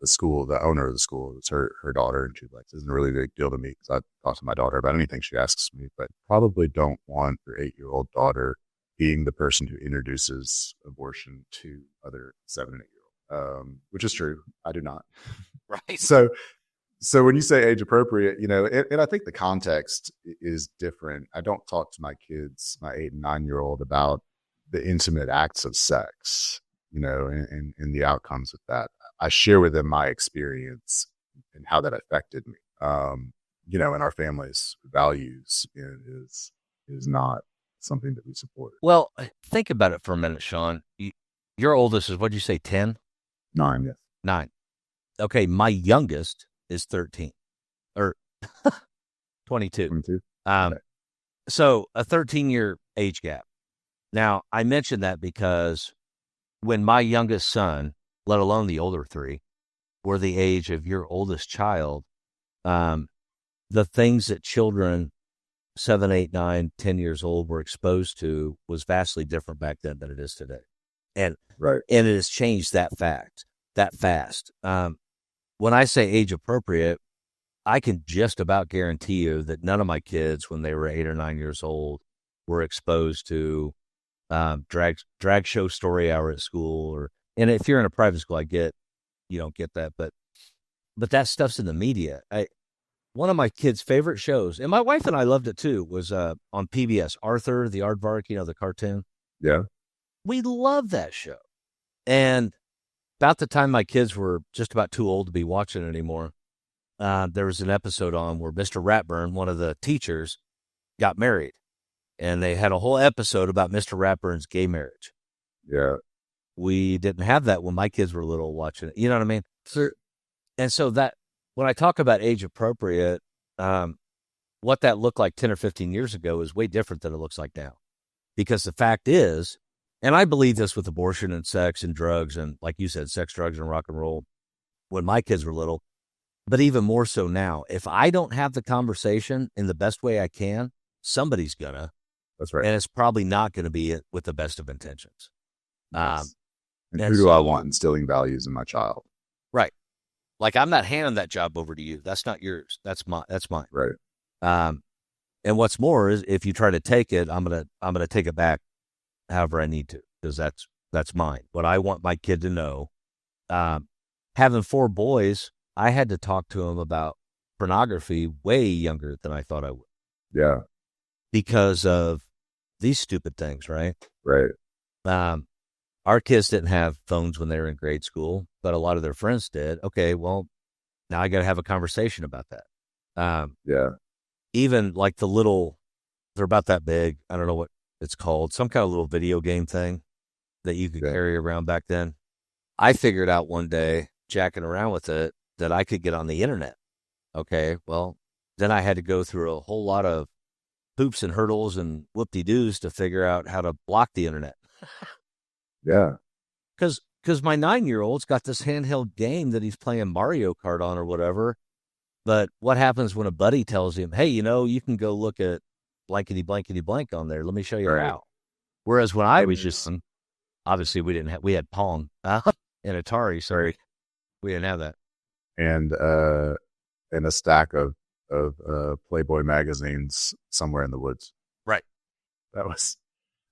school, the owner of the school. It was her daughter, and she's like, "This isn't really a big deal to me because I talk to my daughter about anything she asks me, but probably don't want your 8-year-old daughter being the person who introduces abortion to other 7 and 8-year-old." Which is true. I do not. Right. So when you say age appropriate, and I think the context is different. I don't talk to my kids, my 8 and 9-year-old, about the intimate acts of sex, and the outcomes of that. I share with them my experience and how that affected me. And our family's values is not something that we support. Well, think about it for a minute, Sean. Your oldest is, what'd you say, 10? 9, yes. 9. Okay, my youngest is 13 or 22. 22. Okay. So a 13-year age gap. Now, I mention that because when my youngest son, let alone the older 3, were the age of your oldest child, the things that children 7, 8, 9, 10 years old were exposed to was vastly different back then than it is today. And it has changed that fast. When I say age appropriate, I can just about guarantee you that none of my kids, when they were 8 or 9 years old, were exposed to drag show story hour at school, and if you're in a private school, I get you don't get that, but that stuff's in the media. One of my kids' favorite shows, and my wife and I loved it too, was on PBS, Arthur the Aardvark, the cartoon. Yeah. We loved that show. And about the time my kids were just about too old to be watching it anymore, there was an episode on where Mr. Ratburn, one of the teachers, got married. And they had a whole episode about Mr. Ratburn's gay marriage. Yeah. We didn't have that when my kids were little watching it. You know what I mean? And so that, when I talk about age appropriate, what that looked like 10 or 15 years ago is way different than it looks like now. Because the fact is, and I believe this with abortion and sex and drugs and, like you said, sex, drugs, and rock and roll when my kids were little, but even more so now. If I don't have the conversation in the best way I can, somebody's gonna. That's right. And it's probably not going to be it with the best of intentions. Yes. And who do I want instilling values in my child? Right. Like, I'm not handing that job over to you. That's not yours. That's mine. Right. And what's more is, if you try to take it, I'm gonna take it back however I need to, because that's mine. What I want my kid to know. Having 4 boys, I had to talk to them about pornography way younger than I thought I would. Yeah. Because of these stupid things, right? Right. Our kids didn't have phones when they were in grade school, but a lot of their friends did. Okay, well, now I got to have a conversation about that. Yeah. Even like they're about that big. I don't know what it's called. Some kind of little video game thing that you could carry around back then. I figured out one day, jacking around with it, that I could get on the internet. Okay, well, then I had to go through a whole lot of hoops and hurdles and whoop-de-doos to figure out how to block the internet. Yeah. Because my 9-year-old's got this handheld game that he's playing Mario Kart on or whatever. But what happens when a buddy tells him, hey, you can go look at blankety blankety blank on there. Let me show you how. Whereas when I was just, obviously we had Pong and Atari. Sorry, we didn't have that. And a stack of Playboy magazines somewhere in the woods. Right. That was,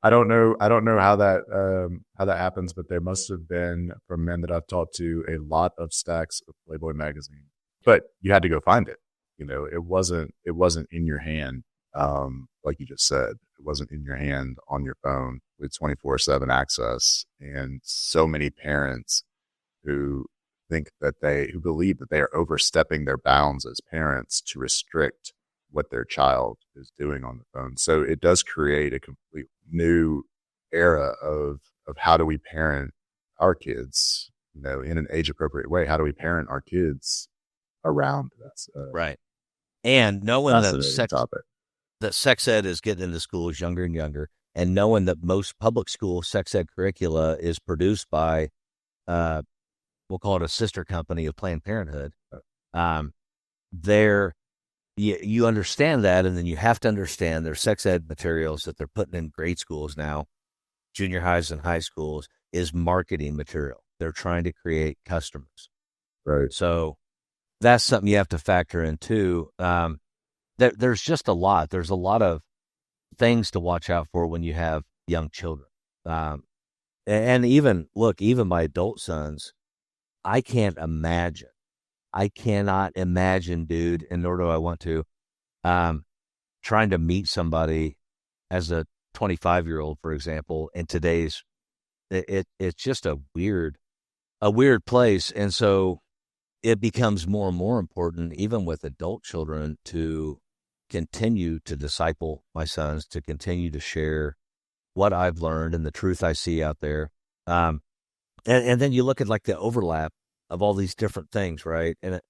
I don't know how that happens, but there must have been, from men that I've talked to, a lot of stacks of Playboy magazine. But you had to go find it. It wasn't in your hand, like you just said. It wasn't in your hand on your phone with 24/7 access. And so many parents who believe that they are overstepping their bounds as parents to restrict what their child is doing on the phone. So it does create a complete new era of how do we parent our kids, in an age appropriate way. How do we parent our kids around this? Right. And knowing that sex ed is getting into schools younger and younger, and knowing that most public school sex ed curricula is produced by, we'll call it a sister company of Planned Parenthood. You understand that, and then you have to understand their sex ed materials that they're putting in grade schools now, junior highs and high schools, is marketing material. They're trying to create customers. Right. So that's something you have to factor in too. There's just a lot. There's a lot of things to watch out for when you have young children. And even my adult sons, I cannot imagine, dude, and nor do I want to, trying to meet somebody as a 25-year-old, for example, in today's, it's just a weird place. And so it becomes more and more important, even with adult children, to continue to disciple my sons, to continue to share what I've learned and the truth I see out there. And then you look at like the overlap of all these different things, right? And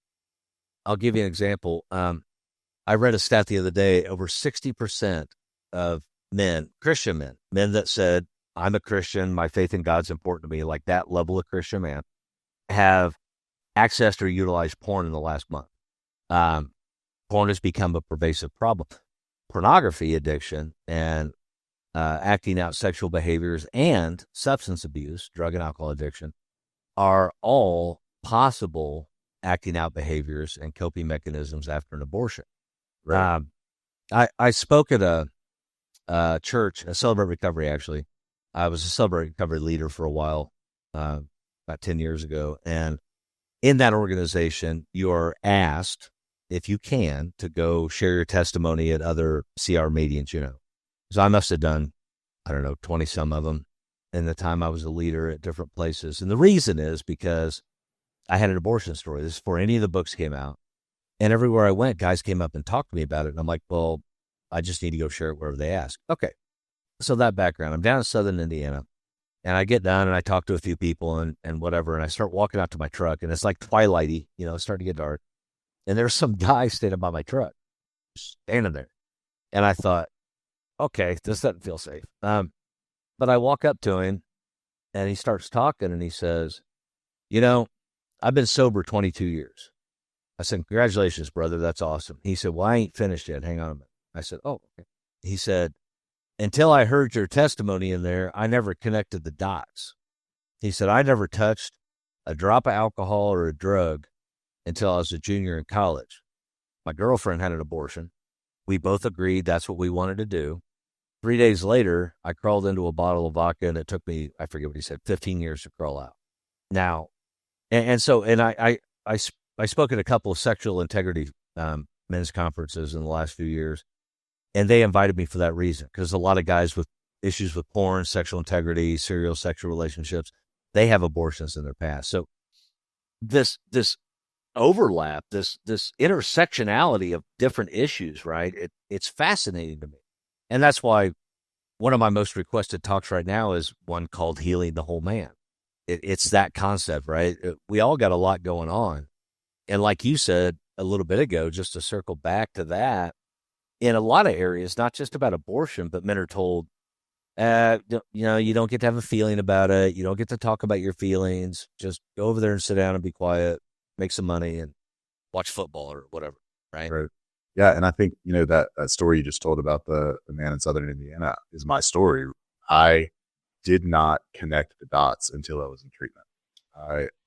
I'll give you an example. I read a stat the other day, over 60% of men, Christian men that said, I'm a Christian, my faith in God's important to me, like that level of Christian man, have accessed or utilized porn in the last month. Porn has become a pervasive problem. Pornography addiction and acting out sexual behaviors and substance abuse, drug and alcohol addiction, are all possible acting out behaviors and coping mechanisms after an abortion. Right. I spoke at a church, a Celebrate Recovery, actually. I was a Celebrate Recovery leader for a while, about 10 years ago. And in that organization, you're asked, if you can, to go share your testimony at other CR meetings, So I must have done, 20 some of them in the time I was a leader at different places. And the reason is because I had an abortion story. This is before any of the books came out. And everywhere I went, guys came up and talked to me about it. And I'm like, well, I just need to go share it wherever they ask. Okay. So that background, I'm down in Southern Indiana. And I get done and I talk to a few people and whatever. And I start walking out to my truck. And it's like twilighty, it's starting to get dark. And there's some guy standing by my truck, standing there. And I thought, okay, this doesn't feel safe. But I walk up to him and he starts talking and he says, I've been sober 22 years. I said, congratulations, brother. That's awesome. He said, well, I ain't finished yet. Hang on a minute. I said, oh, okay. He said, until I heard your testimony in there, I never connected the dots. He said, I never touched a drop of alcohol or a drug until I was a junior in college. My girlfriend had an abortion. We both agreed that's what we wanted to do. 3 days later, I crawled into a bottle of vodka, and it took me, I forget what he said, 15 years to crawl out. Now, I spoke at a couple of sexual integrity men's conferences in the last few years, and they invited me for that reason, because a lot of guys with issues with porn, sexual integrity, serial sexual relationships, they have abortions in their past. So this overlap, this intersectionality of different issues, right? It's fascinating to me. And that's why one of my most requested talks right now is one called Healing the Whole Man. It's that concept, right? We all got a lot going on. And like you said a little bit ago, just to circle back to that, in a lot of areas, not just about abortion, but men are told, you don't get to have a feeling about it. You don't get to talk about your feelings. Just go over there and sit down and be quiet, make some money, and watch football or whatever, right? Right. Yeah, and I think, that story you just told about the man in Southern Indiana is my story. I did not connect the dots until I was in treatment.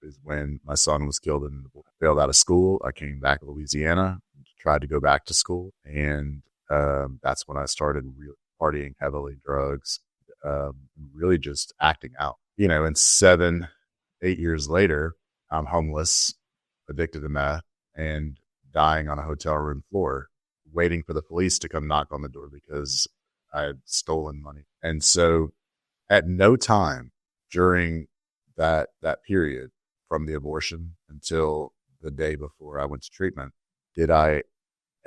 Is when my son was killed and failed out of school. I came back to Louisiana, tried to go back to school, and that's when I started really partying heavily, drugs, really just acting out. And 7-8 years later, I'm homeless, addicted to meth, and dying on a hotel room floor, waiting for the police to come knock on the door because I had stolen money. And so at no time during that period, from the abortion until the day before I went to treatment, did I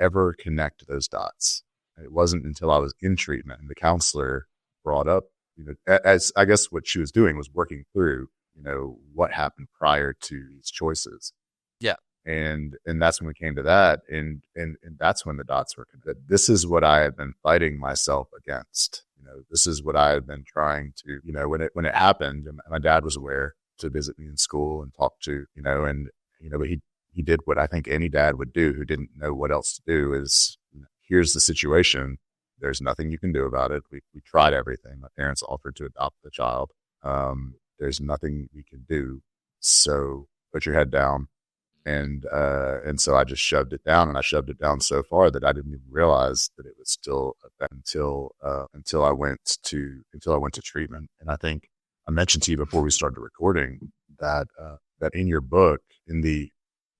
ever connect those dots. It wasn't until I was in treatment and the counselor brought up, as I guess what she was doing was working through, what happened prior to these choices. Yeah. And that's when we came to that. And that's when the dots were connected. This is what I had been fighting myself against. This is what I had been trying to, when it happened, and my dad was aware to visit me in school and talk to, but he did what I think any dad would do who didn't know what else to do is, here's the situation. There's nothing you can do about it. We tried everything. My parents offered to adopt the child. There's nothing we can do. So put your head down. And so I just shoved it down, and I shoved it down so far that I didn't even realize that it was still until I went to treatment. And I think I mentioned to you before we started recording that in your book, in the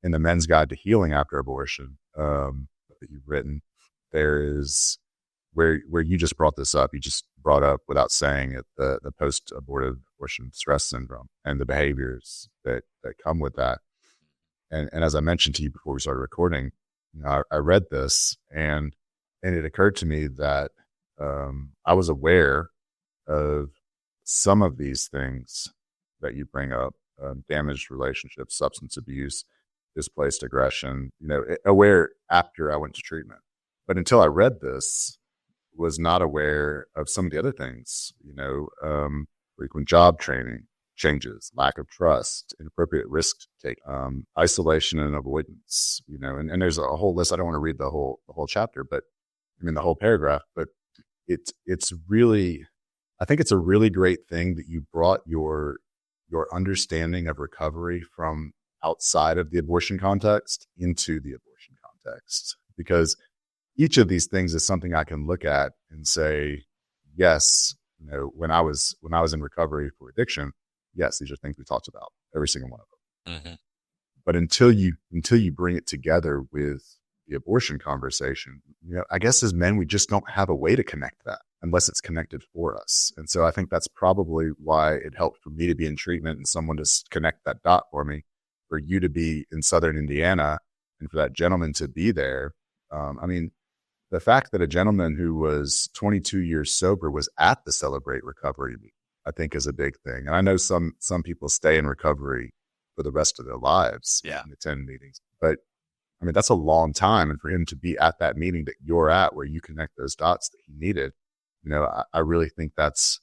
Men's Guide to Healing After Abortion, that you've written, there is where you just brought this up. You just brought up without saying it, the post-abortive abortion stress syndrome and the behaviors that come with that. And as I mentioned to you before we started recording, I read this and it occurred to me that I was aware of some of these things that you bring up, damaged relationships, substance abuse, displaced aggression, aware after I went to treatment. But until I read this, was not aware of some of the other things, frequent job training changes, lack of trust, inappropriate risk take, isolation and avoidance, and there's a whole list. I don't want to read the whole chapter, but the whole paragraph, but it's really, I think it's a really great thing that you brought your understanding of recovery from outside of the abortion context into the abortion context, because each of these things is something I can look at and say, yes, when I was in recovery for addiction, yes, these are things we talked about, every single one of them. Mm-hmm. But until you bring it together with the abortion conversation, I guess as men, we just don't have a way to connect that unless it's connected for us. And so I think that's probably why it helped for me to be in treatment and someone to connect that dot for me, for you to be in Southern Indiana and for that gentleman to be there. The fact that a gentleman who was 22 years sober was at the Celebrate Recovery meeting, I think is a big thing. And I know some people stay in recovery for the rest of their lives and attend meetings. But that's a long time. And for him to be at that meeting that you're at, where you connect those dots that he needed, I really think that's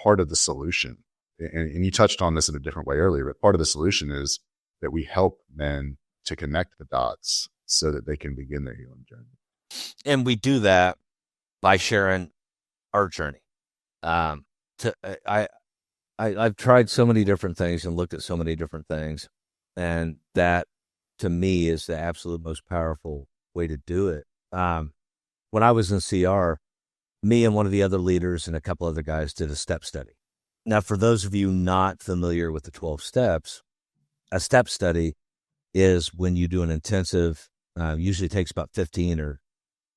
part of the solution. And you touched on this in a different way earlier, but part of the solution is that we help men to connect the dots so that they can begin their healing journey. And we do that by sharing our journey. I've tried so many different things and looked at so many different things, and that to me is the absolute most powerful way to do it. When I was in CR, me and one of the other leaders and a couple other guys did a step study. Now, for those of you not familiar with the 12 steps, a step study is when you do an intensive, usually takes about 15 or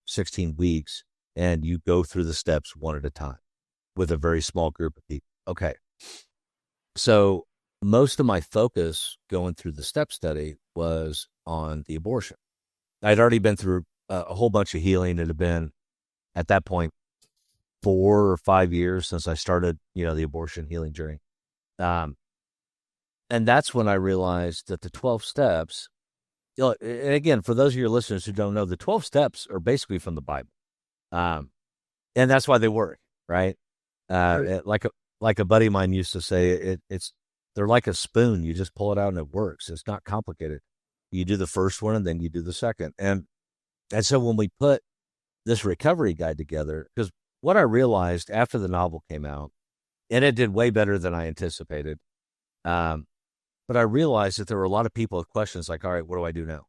16 weeks, and you go through the steps one at a time with a very small group of people. Okay. So most of my focus going through the step study was on the abortion. I'd already been through a whole bunch of healing. It had been, at that point, 4 or 5 years since I started, the abortion healing journey. And that's when I realized that the 12 steps, and again, for those of your listeners who don't know, the 12 steps are basically from the Bible. And that's why they work, right? Like a buddy of mine used to say, they're like a spoon. You just pull it out and it works. It's not complicated. You do the first one and then you do the second. And so when we put this recovery guide together, because what I realized after the novel came out, and it did way better than I anticipated, but I realized that there were a lot of people with questions like, all right, what do I do now?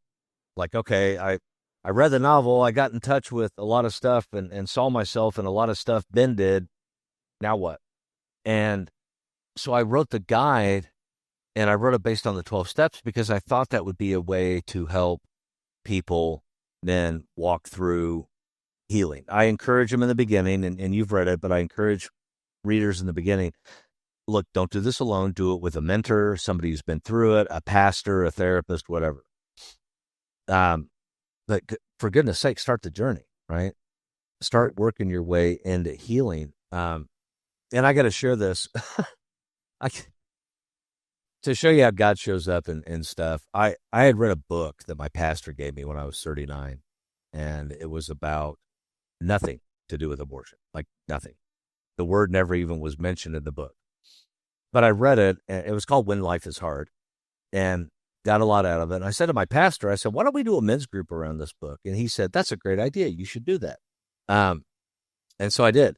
Like, okay, I read the novel, I got in touch with a lot of stuff and saw myself in a lot of stuff Ben did. Now what? And so I wrote the guide, and I wrote it based on the 12 steps because I thought that would be a way to help people then walk through healing. I encourage them in the beginning, and you've read it, but I encourage readers in the beginning, look, don't do this alone. Do it with a mentor, somebody who's been through it, a pastor, a therapist, whatever. But for goodness sake, start the journey, right? Start working your way into healing. And I got to share this. To show you how God shows up and stuff, I had read a book that my pastor gave me when I was 39, and it was about nothing to do with abortion, like nothing. The word never even was mentioned in the book. But I read it, and it was called When Life is Hard, and got a lot out of it. And I said to my pastor, I said, why don't we do a men's group around this book? And he said, that's a great idea. You should do that. And so I did.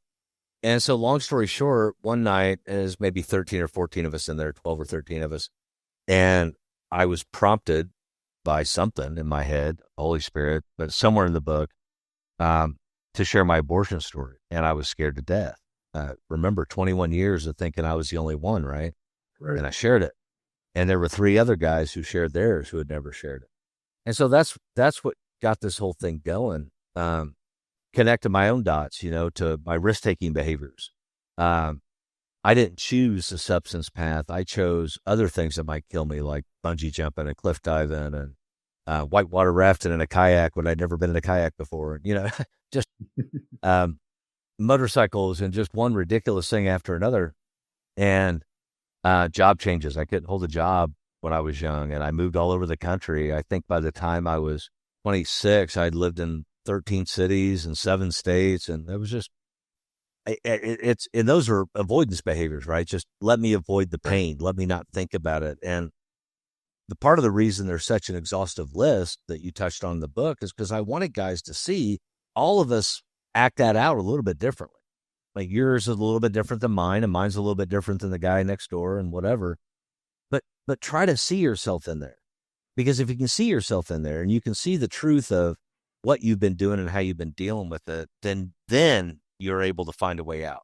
And so long story short, one night, there's maybe 13 or 14 of us in there, 12 or 13 of us. And I was prompted by something in my head, Holy Spirit, but somewhere in the book, to share my abortion story. And I was scared to death. Remember 21 years of thinking I was the only one, right? And I shared it. And there were 3 other guys who shared theirs who had never shared it. And so that's what got this whole thing going. connected my own dots, to my risk-taking behaviors. I didn't choose the substance path. I chose other things that might kill me, like bungee jumping and cliff diving and whitewater rafting in a kayak when I'd never been in a kayak before. Just motorcycles and just one ridiculous thing after another. And job changes. I couldn't hold a job when I was young, and I moved all over the country. I think by the time I was 26, I'd lived in 13 cities and 7 states, and it was just and those are avoidance behaviors, right? Just let me avoid the pain. Let me not think about it. And the part of the reason there's such an exhaustive list that you touched on in the book is because I wanted guys to see all of us act that out a little bit differently. Like yours is a little bit different than mine, and mine's a little bit different than the guy next door and whatever. But try to see yourself in there. Because if you can see yourself in there and you can see the truth of what you've been doing and how you've been dealing with it, then you're able to find a way out,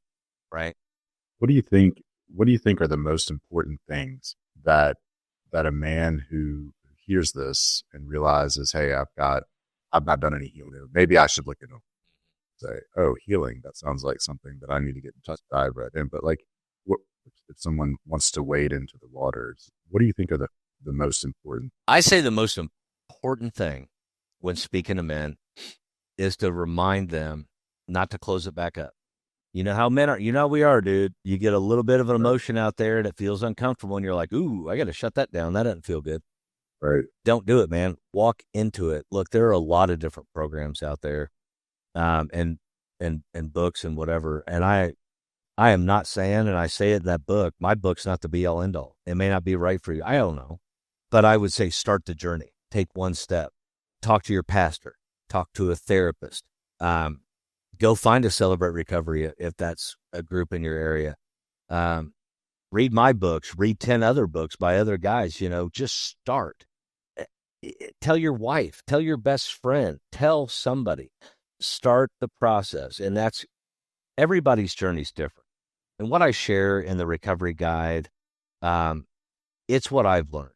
right? What do you think? What do you think are the most important things that a man who hears this and realizes, hey, I've not done any healing. Maybe I should look at them. Say, oh, healing. That sounds like something that I need to get in touch, dive right in. But like, what if someone wants to wade into the waters? What do you think are the most important? I say the most important thing when speaking to men is to remind them not to close it back up. You know how men are, we are, dude. You get a little bit of an emotion out there and it feels uncomfortable and you're like, ooh, I got to shut that down. That doesn't feel good. Right. Don't do it, man. Walk into it. Look, there are a lot of different programs out there, and books and whatever. And I am not saying, and I say it in that book, my book's not the be all end all. It may not be right for you. I don't know. But I would say start the journey. Take one step. Talk to your pastor. Talk to a therapist. Go find a Celebrate Recovery if that's a group in your area. Read my books. Read 10 other books by other guys. Just start. Tell your wife. Tell your best friend. Tell somebody. Start the process. And that's everybody's journey is different. And what I share in the recovery guide, it's what I've learned,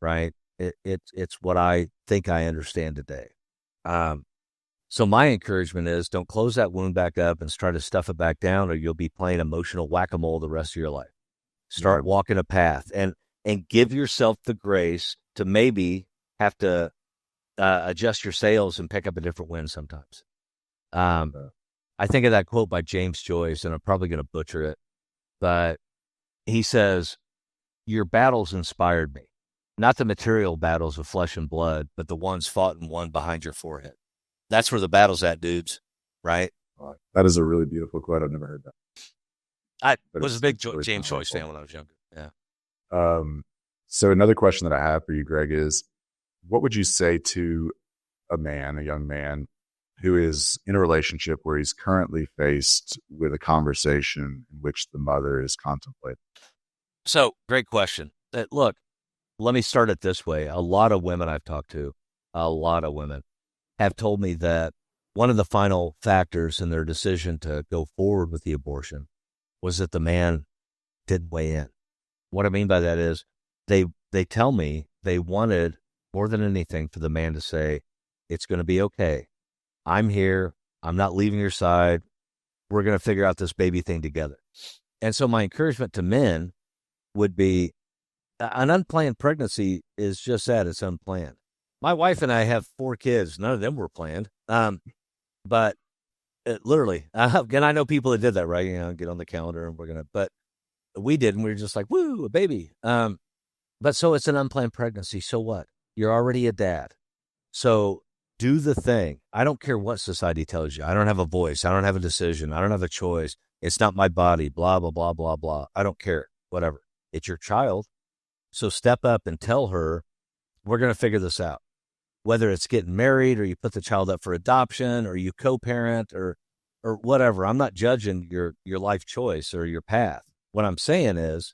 right? It's what I think I understand today. So my encouragement is don't close that wound back up and try to stuff it back down, or you'll be playing emotional whack-a-mole the rest of your life. Start walking a path and give yourself the grace to maybe have to adjust your sails and pick up a different wind sometimes. I think of that quote by James Joyce, and I'm probably going to butcher it, but he says, your battles inspired me, not the material battles of flesh and blood, but the ones fought and won behind your forehead. That's where the battle's at, dudes, right? That is a really beautiful quote. I've never heard that. I was a big James Joyce fan when I was younger. Yeah. So another question that I have for you, Greg, is what would you say to a young man who is in a relationship where he's currently faced with a conversation in which the mother is contemplating? So great question. Look, let me start it this way. A lot of women I've talked to, have told me that one of the final factors in their decision to go forward with the abortion was that the man didn't weigh in. What I mean by that is they tell me they wanted more than anything for the man to say, it's going to be okay. I'm here. I'm not leaving your side. We're going to figure out this baby thing together. And so my encouragement to men would be an unplanned pregnancy is just that. It's unplanned. My wife and I have 4 kids. None of them were planned. But literally, again, I know people that did that, right? Get on the calendar and but we didn't. We were just like, woo, a baby. But so it's an unplanned pregnancy. So what? You're already a dad. So do the thing. I don't care what society tells you. I don't have a voice. I don't have a decision. I don't have a choice. It's not my body, blah, blah, blah, blah, blah. I don't care. Whatever. It's your child. So step up and tell her, we're going to figure this out. Whether it's getting married or you put the child up for adoption or you co-parent or whatever. I'm not judging your life choice or your path. What I'm saying is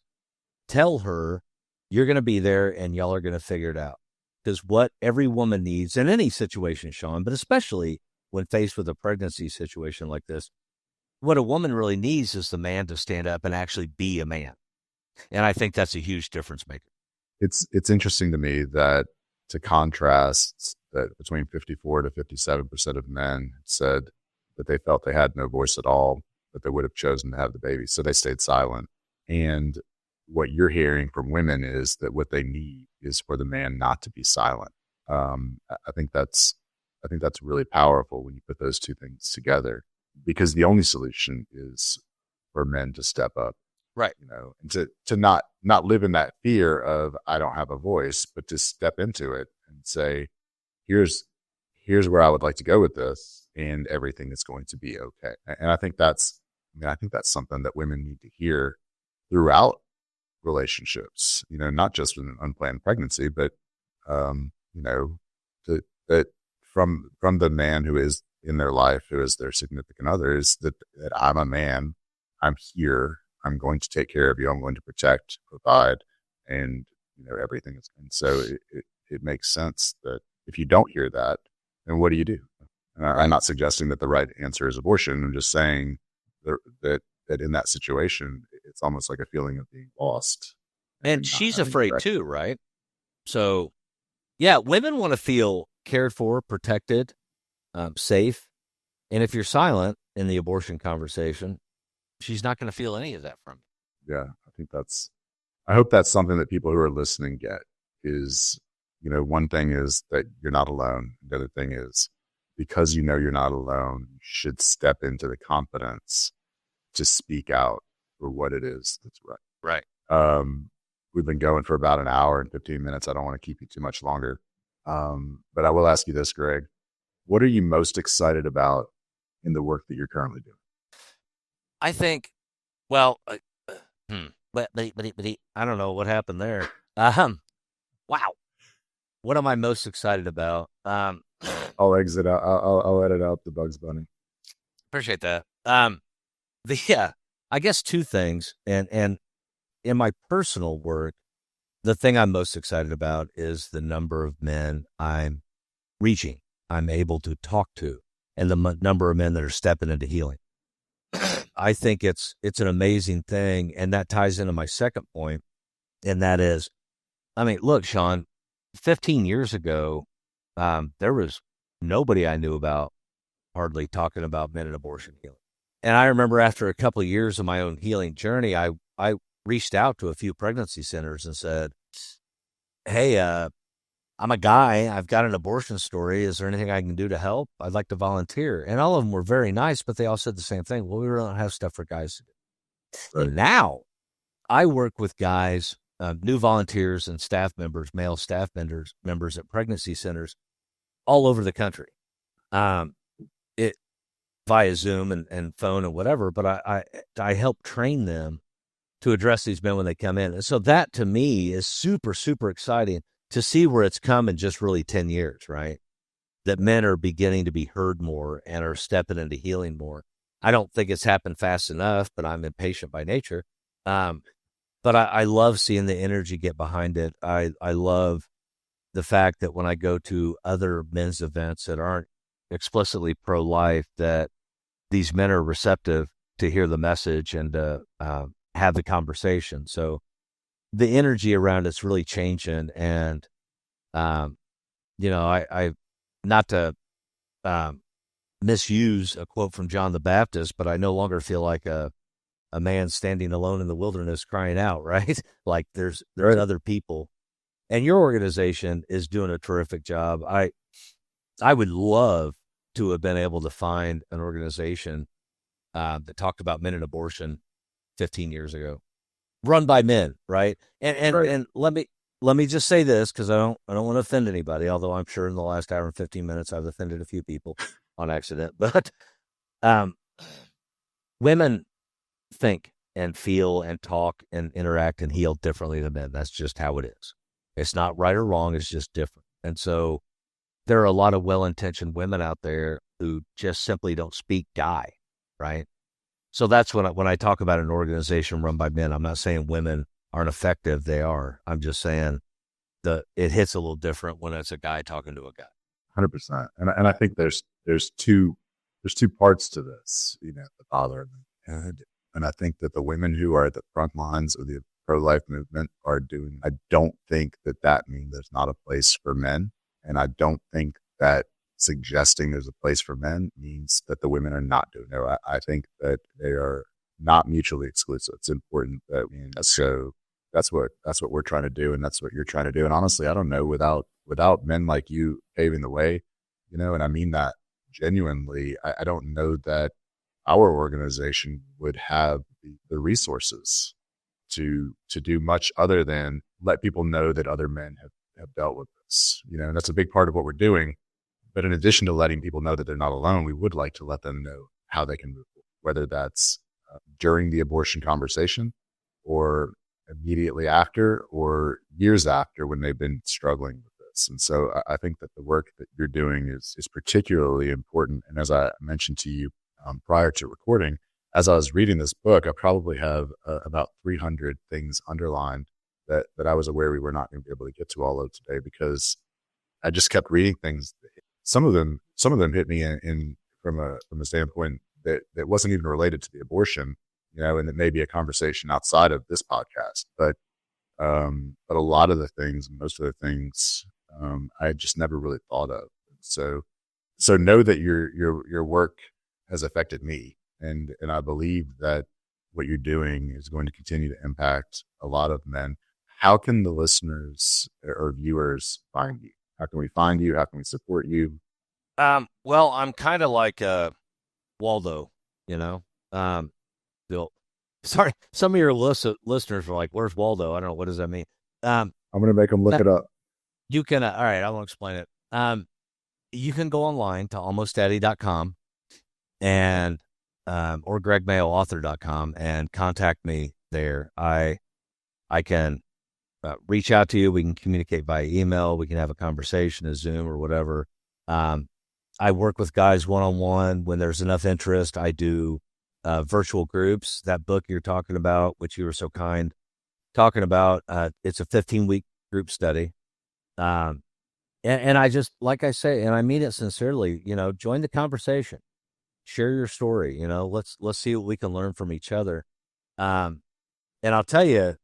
tell her you're going to be there and y'all are going to figure it out. Because what every woman needs in any situation, Sean, but especially when faced with a pregnancy situation like this, what a woman really needs is the man to stand up and actually be a man. And I think that's a huge difference maker. It's interesting to me that to contrast that between 54 to 57% of men said that they felt they had no voice at all, that they would have chosen to have the baby. So they stayed silent. And what you're hearing from women is that what they need is for the man not to be silent. I think that's really powerful when you put those two things together, because the only solution is for men to step up, Right. and to not live in that fear of I don't have a voice, but to step into it and say, here's where I would like to go with this, and everything is going to be okay. And I think that's something that women need to hear throughout relationships, not just in an unplanned pregnancy, but, that from the man who is in their life, who is their significant other, is that I'm a man, I'm here, I'm going to take care of you, I'm going to protect, provide, and, everything is. And so it makes sense that if you don't hear that, then what do you do? I'm not suggesting that the right answer is abortion. I'm just saying that in that situation, it's almost like a feeling of being lost. And she's afraid too, right? So, yeah, women want to feel cared for, protected, safe. And if you're silent in the abortion conversation, she's not going to feel any of that from you. Yeah, I hope that's something that people who are listening get is, one thing is that you're not alone. The other thing is, because you're not alone, you should step into the confidence to speak out for what it is that's right. Right. We've been going for about an hour and 15 minutes. I don't want to keep you too much longer. But I will ask you this, Greg. What are you most excited about in the work that you're currently doing? I think, well, but I don't know what happened there. Wow. What am I most excited about? I'll exit out. I'll edit out the Bugs Bunny. Appreciate that. I guess two things. And in my personal work, the thing I'm most excited about is the number of men I'm reaching, I'm able to talk to, and the number of men that are stepping into healing. I think it's an amazing thing. And that ties into my second point. And that is, look, Sean, 15 years ago, there was nobody I knew about hardly talking about men and abortion healing. And I remember after a couple of years of my own healing journey, I reached out to a few pregnancy centers and said, hey, I'm a guy. I've got an abortion story. Is there anything I can do to help? I'd like to volunteer. And all of them were very nice, but they all said the same thing. Well, we really don't have stuff for guys to do. Right. Now I work with guys, new volunteers and staff members, male staff members at pregnancy centers all over the country. It via Zoom and phone and whatever, but I help train them to address these men when they come in. And so that to me is super, super exciting to see where it's come in just really 10 years, right? That men are beginning to be heard more and are stepping into healing more. I don't think it's happened fast enough, but I'm impatient by nature. But I love seeing the energy get behind it. I love the fact that when I go to other men's events that aren't explicitly pro-life, that these men are receptive to hear the message and to have the conversation. So the energy around it's really changing. And, I not to misuse a quote from John the Baptist, but I no longer feel like a man standing alone in the wilderness crying out, right? Like there's other people. And your organization is doing a terrific job. I would love to have been able to find an organization that talked about men and abortion 15 years ago, run by men, right? And Right. And let me just say this, because I don't want to offend anybody, although I'm sure in the last hour and 15 minutes I've offended a few people on accident. But women think and feel and talk and interact and heal differently than men. That's just how it is. It's not right or wrong. It's just different. And so there are a lot of well-intentioned women out there who just simply don't speak die, right? So that's when I talk about an organization run by men, I'm not saying women aren't effective. They are. I'm just saying it hits a little different when it's a guy talking to a guy. 100%. And I think there's two parts to this, the father and I think that the women who are at the front lines of the pro-life movement are doing. I don't think that means there's not a place for men, and I don't think that suggesting there's a place for men means that the women are not doing it. I think that they are not mutually exclusive. It's important that so that's what we're trying to do, and that's what you're trying to do. And honestly, I don't know, without men like you paving the way, and I mean that genuinely, I don't know that our organization would have the resources to do much other than let people know that other men have dealt with this, and that's a big part of what we're doing. But in addition to letting people know that they're not alone, we would like to let them know how they can move forward, whether that's during the abortion conversation or immediately after or years after when they've been struggling with this. And so I think that the work that you're doing is particularly important. And as I mentioned to you prior to recording, as I was reading this book, I probably have about 300 things underlined that I was aware we were not going to be able to get to all of today, because I just kept reading things. Some of them hit me in from a standpoint that wasn't even related to the abortion, and it may be a conversation outside of this podcast. But a lot of the things, most of the things, I just never really thought of. So know that your work has affected me, and I believe that what you're doing is going to continue to impact a lot of men. How can the listeners or viewers find you? How can we find you? How can we support you? Well, I'm kind of like Waldo, sorry, some of your listeners are like, "Where's Waldo?" I don't know, what does that mean. I'm going to make them look it up. You can, all right, I won't explain it. You can go online to almostdaddy.com and or gregmayoauthor.com and contact me there. I can reach out to you. We can communicate via email. We can have a conversation, a Zoom or whatever. I work with guys one-on-one when there's enough interest. I do virtual groups. That book you're talking about, which you were so kind talking about, it's a 15-week group study. And I just, like I say, and I mean it sincerely, join the conversation, share your story, let's see what we can learn from each other. And I'll tell you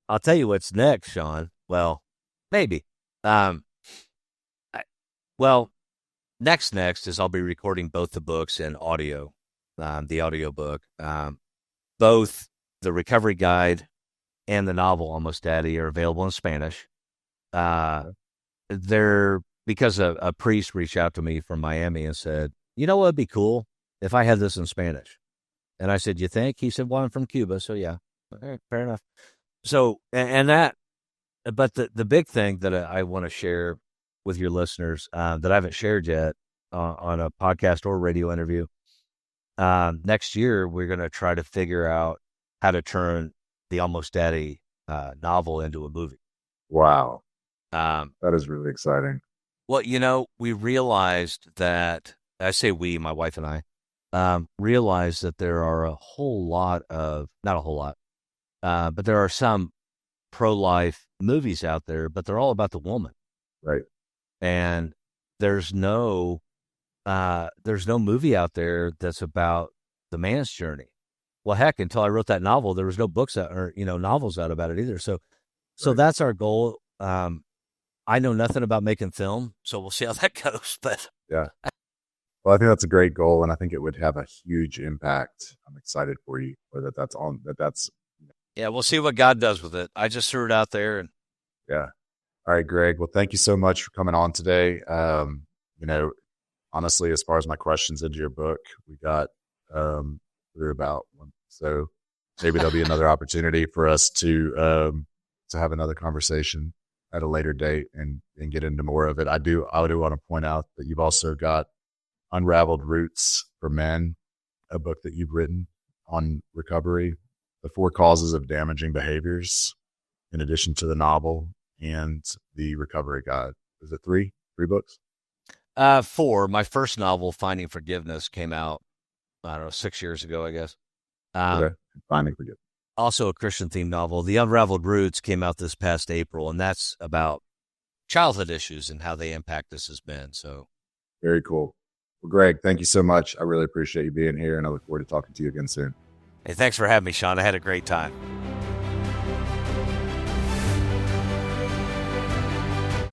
what's next, Sean. Well, maybe. Next is I'll be recording both the books in audio, the audio book. Both the recovery guide and the novel Almost Daddy are available in Spanish. They're because a priest reached out to me from Miami and said, what would be cool if I had this in Spanish? And I said, you think? He said, well, I'm from Cuba. So yeah, all right, fair enough. So, but the big thing that I want to share with your listeners that I haven't shared yet on a podcast or radio interview, next year, we're going to try to figure out how to turn the Almost Daddy novel into a movie. Wow. That is really exciting. Well, we realized that, I say we, my wife and I, realized that there are a whole lot of, not a whole lot, but there are some pro-life movies out there, but they're all about the woman. Right. And there's no movie out there that's about the man's journey. Well, heck, until I wrote that novel, there was no books out or, novels out about it either. So that's our goal. I know nothing about making film, so we'll see how that goes. But yeah. Well, I think that's a great goal, and I think it would have a huge impact. I'm excited for you, or that's. Yeah, we'll see what God does with it. I just threw it out there, and yeah. All right, Greg. Well, thank you so much for coming on today. Honestly, as far as my questions into your book, we got through about one, so maybe there'll be another opportunity for us to have another conversation at a later date and get into more of it. I do want to point out that you've also got Unraveled Roots for Men, a book that you've written on recovery, the 4 causes of damaging behaviors, in addition to the novel and the recovery guide. Is it 3 books? 4. My first novel, Finding Forgiveness, came out, I don't know, 6 years ago, I guess. Okay. Finding Forgiveness. Also a Christian-themed novel. The Unraveled Roots came out this past April, and that's about childhood issues and how they impact us as men. So, very cool. Well, Greg, thank you so much. I really appreciate you being here, and I look forward to talking to you again soon. Hey, thanks for having me, Sean. I had a great time.